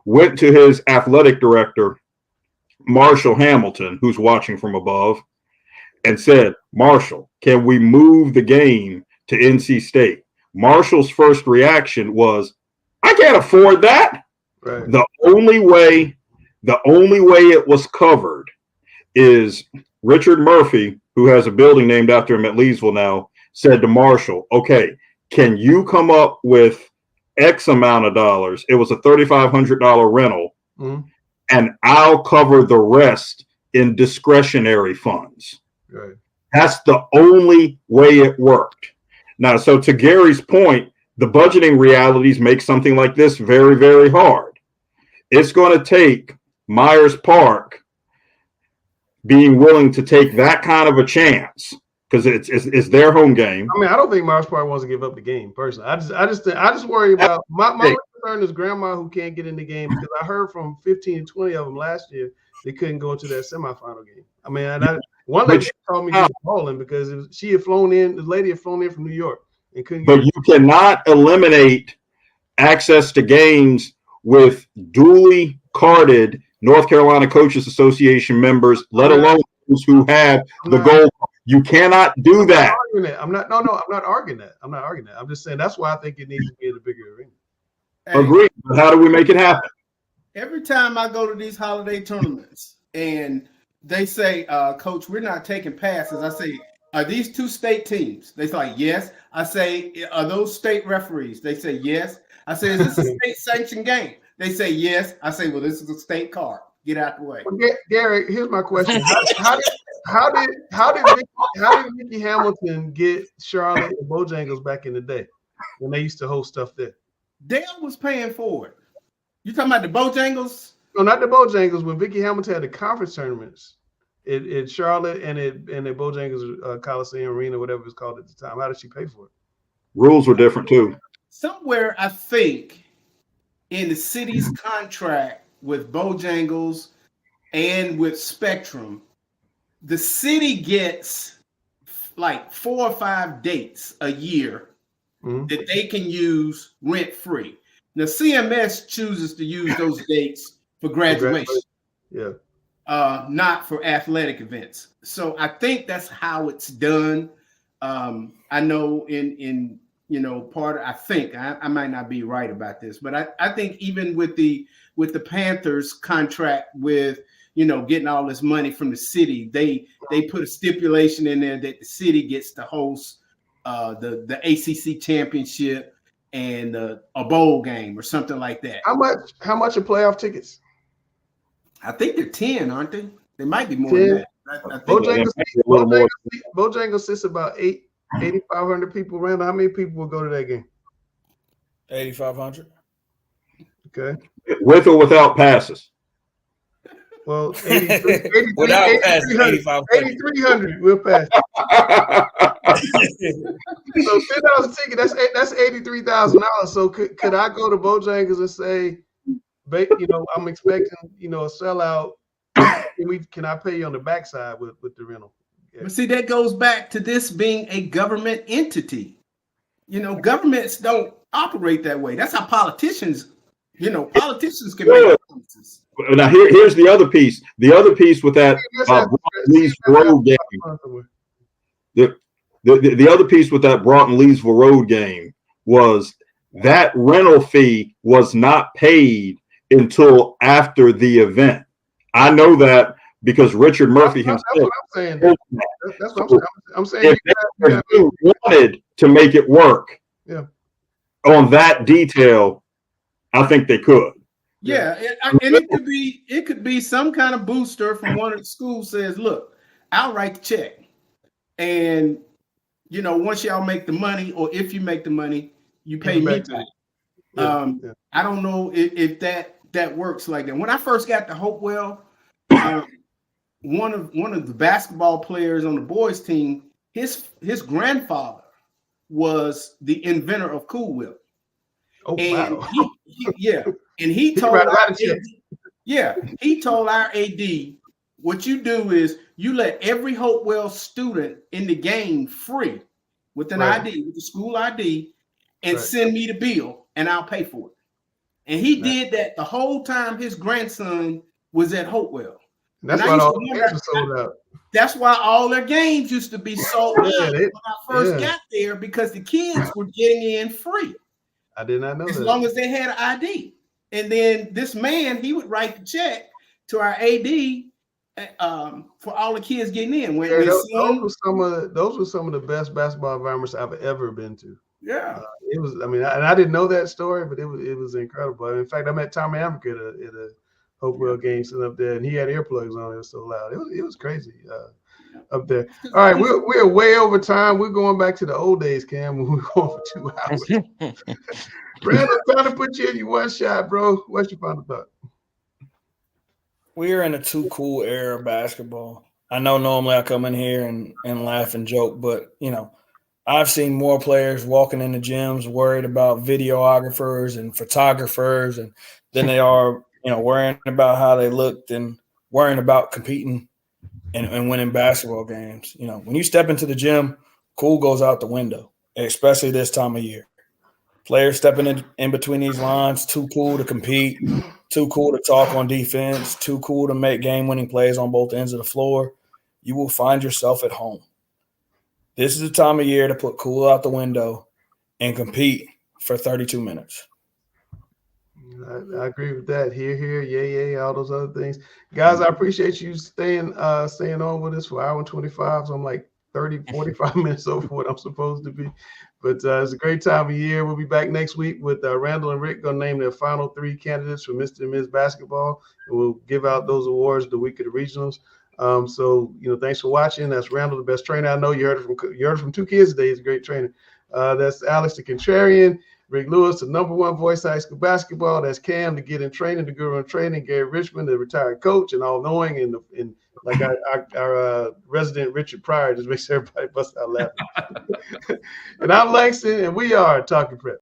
Speaker 6: went to his athletic director, Marshall Hamilton, who's watching from above, and said, Marshall, can we move the game to NC State? Marshall's first reaction was, I can't afford that. Right. The only way it was covered is Richard Murphy, who has a building named after him at Leesville now, said to Marshall, okay, can you come up with X amount of dollars? It was a $3,500 rental, and I'll cover the rest in discretionary funds.
Speaker 1: Right.
Speaker 6: That's the only way it worked. Now, so to Gary's point, the budgeting realities make something like this very, very hard. It's going to take Myers Park being willing to take that kind of a chance, because it's their home game.
Speaker 1: I mean, I don't think Myers Park wants to give up the game personally. I just worry about my concern is grandma who can't get in the game, because I heard from 15 to 20 of them last year they couldn't go into that semifinal game. I mean, one lady told me she was balling because she had flown in. The lady had flown in from New York and couldn't.
Speaker 6: But you cannot eliminate access to games with duly carded North Carolina Coaches Association members, let alone those who have the goal. You cannot do that.
Speaker 1: I'm not arguing that. I'm just saying that's why I think it needs to be in a bigger arena.
Speaker 6: Agreed. But how do we make it happen?
Speaker 7: Every time I go to these holiday tournaments and they say, Coach, we're not taking passes, I say, are these two state teams? They say, yes. I say, are those state referees? They say, yes. I say, is this a state sanctioned game? They say, yes. I say, well, this is a state card. Get out the way.
Speaker 1: Well, Gary, here's my question. How did Mickey Hamilton get Charlotte and Bojangles back in the day when they used to host stuff there?
Speaker 7: Dale was paying for it. You talking about the Bojangles?
Speaker 1: No, not the Bojangles. When Vicky Hamilton had the conference tournaments at Charlotte and at Bojangles Coliseum Arena, whatever it was called at the time, how did she pay for it?
Speaker 6: Rules were different too.
Speaker 7: Somewhere, I think, in the city's contract with Bojangles and with Spectrum, the city gets like 4 or 5 dates a year that they can use rent-free. Now, CMS chooses to use those dates for graduation, not for athletic events. So I think that's how it's done. I know in part. I think I might not be right about this, but I think even with the Panthers contract with getting all this money from the city, they put a stipulation in there that the city gets to host the ACC championship and a bowl game or something like that.
Speaker 1: How much are playoff tickets?
Speaker 7: I think they're 10, aren't they? They might be more than that. I think
Speaker 1: Bojangles sits about 8,500 people. Randall, how many people will go to that game?
Speaker 3: 8,500.
Speaker 1: Okay.
Speaker 6: With or without passes?
Speaker 1: Well, 8,300 will pass. So $10 ticket, that's $83,000. So could I go to Bojangles and say, I'm expecting a sellout. Can I pay you on the backside with the rental? Yeah.
Speaker 7: But see, that goes back to this being a government entity. Governments don't operate that way. That's how politicians can make promises.
Speaker 6: Now here's the other piece. The other piece with that Broughton Leesville Road game. The other piece with that Broughton Leesville Road game was that rental fee was not paid until after the event. I know that because Richard Murphy himself.
Speaker 1: That's what I'm saying.
Speaker 6: If they wanted to make it work, on that detail, I think they could.
Speaker 7: Yeah, and it could be some kind of booster from one of the schools says, look, I'll write the check. And once y'all make the money, or if you make the money, you pay me back. I don't know if that works like that. When I first got to Hopewell, one of the basketball players on the boys team, his grandfather was the inventor of Cool Whip.
Speaker 1: Oh,
Speaker 7: and
Speaker 1: wow.
Speaker 7: he told our AD, what you do is you let every Hopewell student in the game free with an ID, with the school ID, and send me the bill, and I'll pay for it. And he did that the whole time his grandson was at Hopewell.
Speaker 1: That's why all the games were sold out.
Speaker 7: That's why all their games used to be sold out when I first got there, because the kids were getting in free.
Speaker 1: I did not know
Speaker 7: as
Speaker 1: that.
Speaker 7: long as they had an ID. And then this man, he would write the check to our AD, for all the kids getting in. When
Speaker 1: those were some of the best basketball environments I've ever been to.
Speaker 7: Yeah,
Speaker 1: it was. I mean, I didn't know that story, but it was incredible. In fact, I met Tommy Amick at a Hopewell game sitting up there, and he had earplugs on. It was so loud. It was crazy up there. All right, we're way over time. We're going back to the old days, Cam. When we were going for 2 hours. Randall, trying to put you in your one shot, bro. What's your final thought?
Speaker 3: We're in a too cool era of basketball. I know normally I come in here and laugh and joke, but, I've seen more players walking in the gyms worried about videographers and photographers than they are, worrying about how they looked and worrying about competing and winning basketball games. When you step into the gym, cool goes out the window, especially this time of year. Players stepping in between these lines, too cool to compete, too cool to talk on defense, too cool to make game-winning plays on both ends of the floor. You will find yourself at home. This is the time of year to put cool out the window and compete for 32 minutes.
Speaker 1: I agree with that. Here, yeah, all those other things. Guys, I appreciate you staying on with us for hour and 25. So I'm like 30, 45 minutes over what I'm supposed to be. But it's a great time of year. We'll be back next week with Randall and Rick going to name their final 3 candidates for Mr. and Ms. Basketball. And we'll give out those awards the week of the regionals. So, thanks for watching. That's Randall, the best trainer I know. You heard it from 2 kids today. He's a great trainer. That's Alex, the contrarian. Rick Lewis, the #1 voice of high school basketball. That's Cam, the Get in Training, the Guru in Training. Gary Richmond, the retired coach and all-knowing. And like our resident Richard Pryor just makes everybody bust out laughing. And I'm Langston, and we are Talking Prep.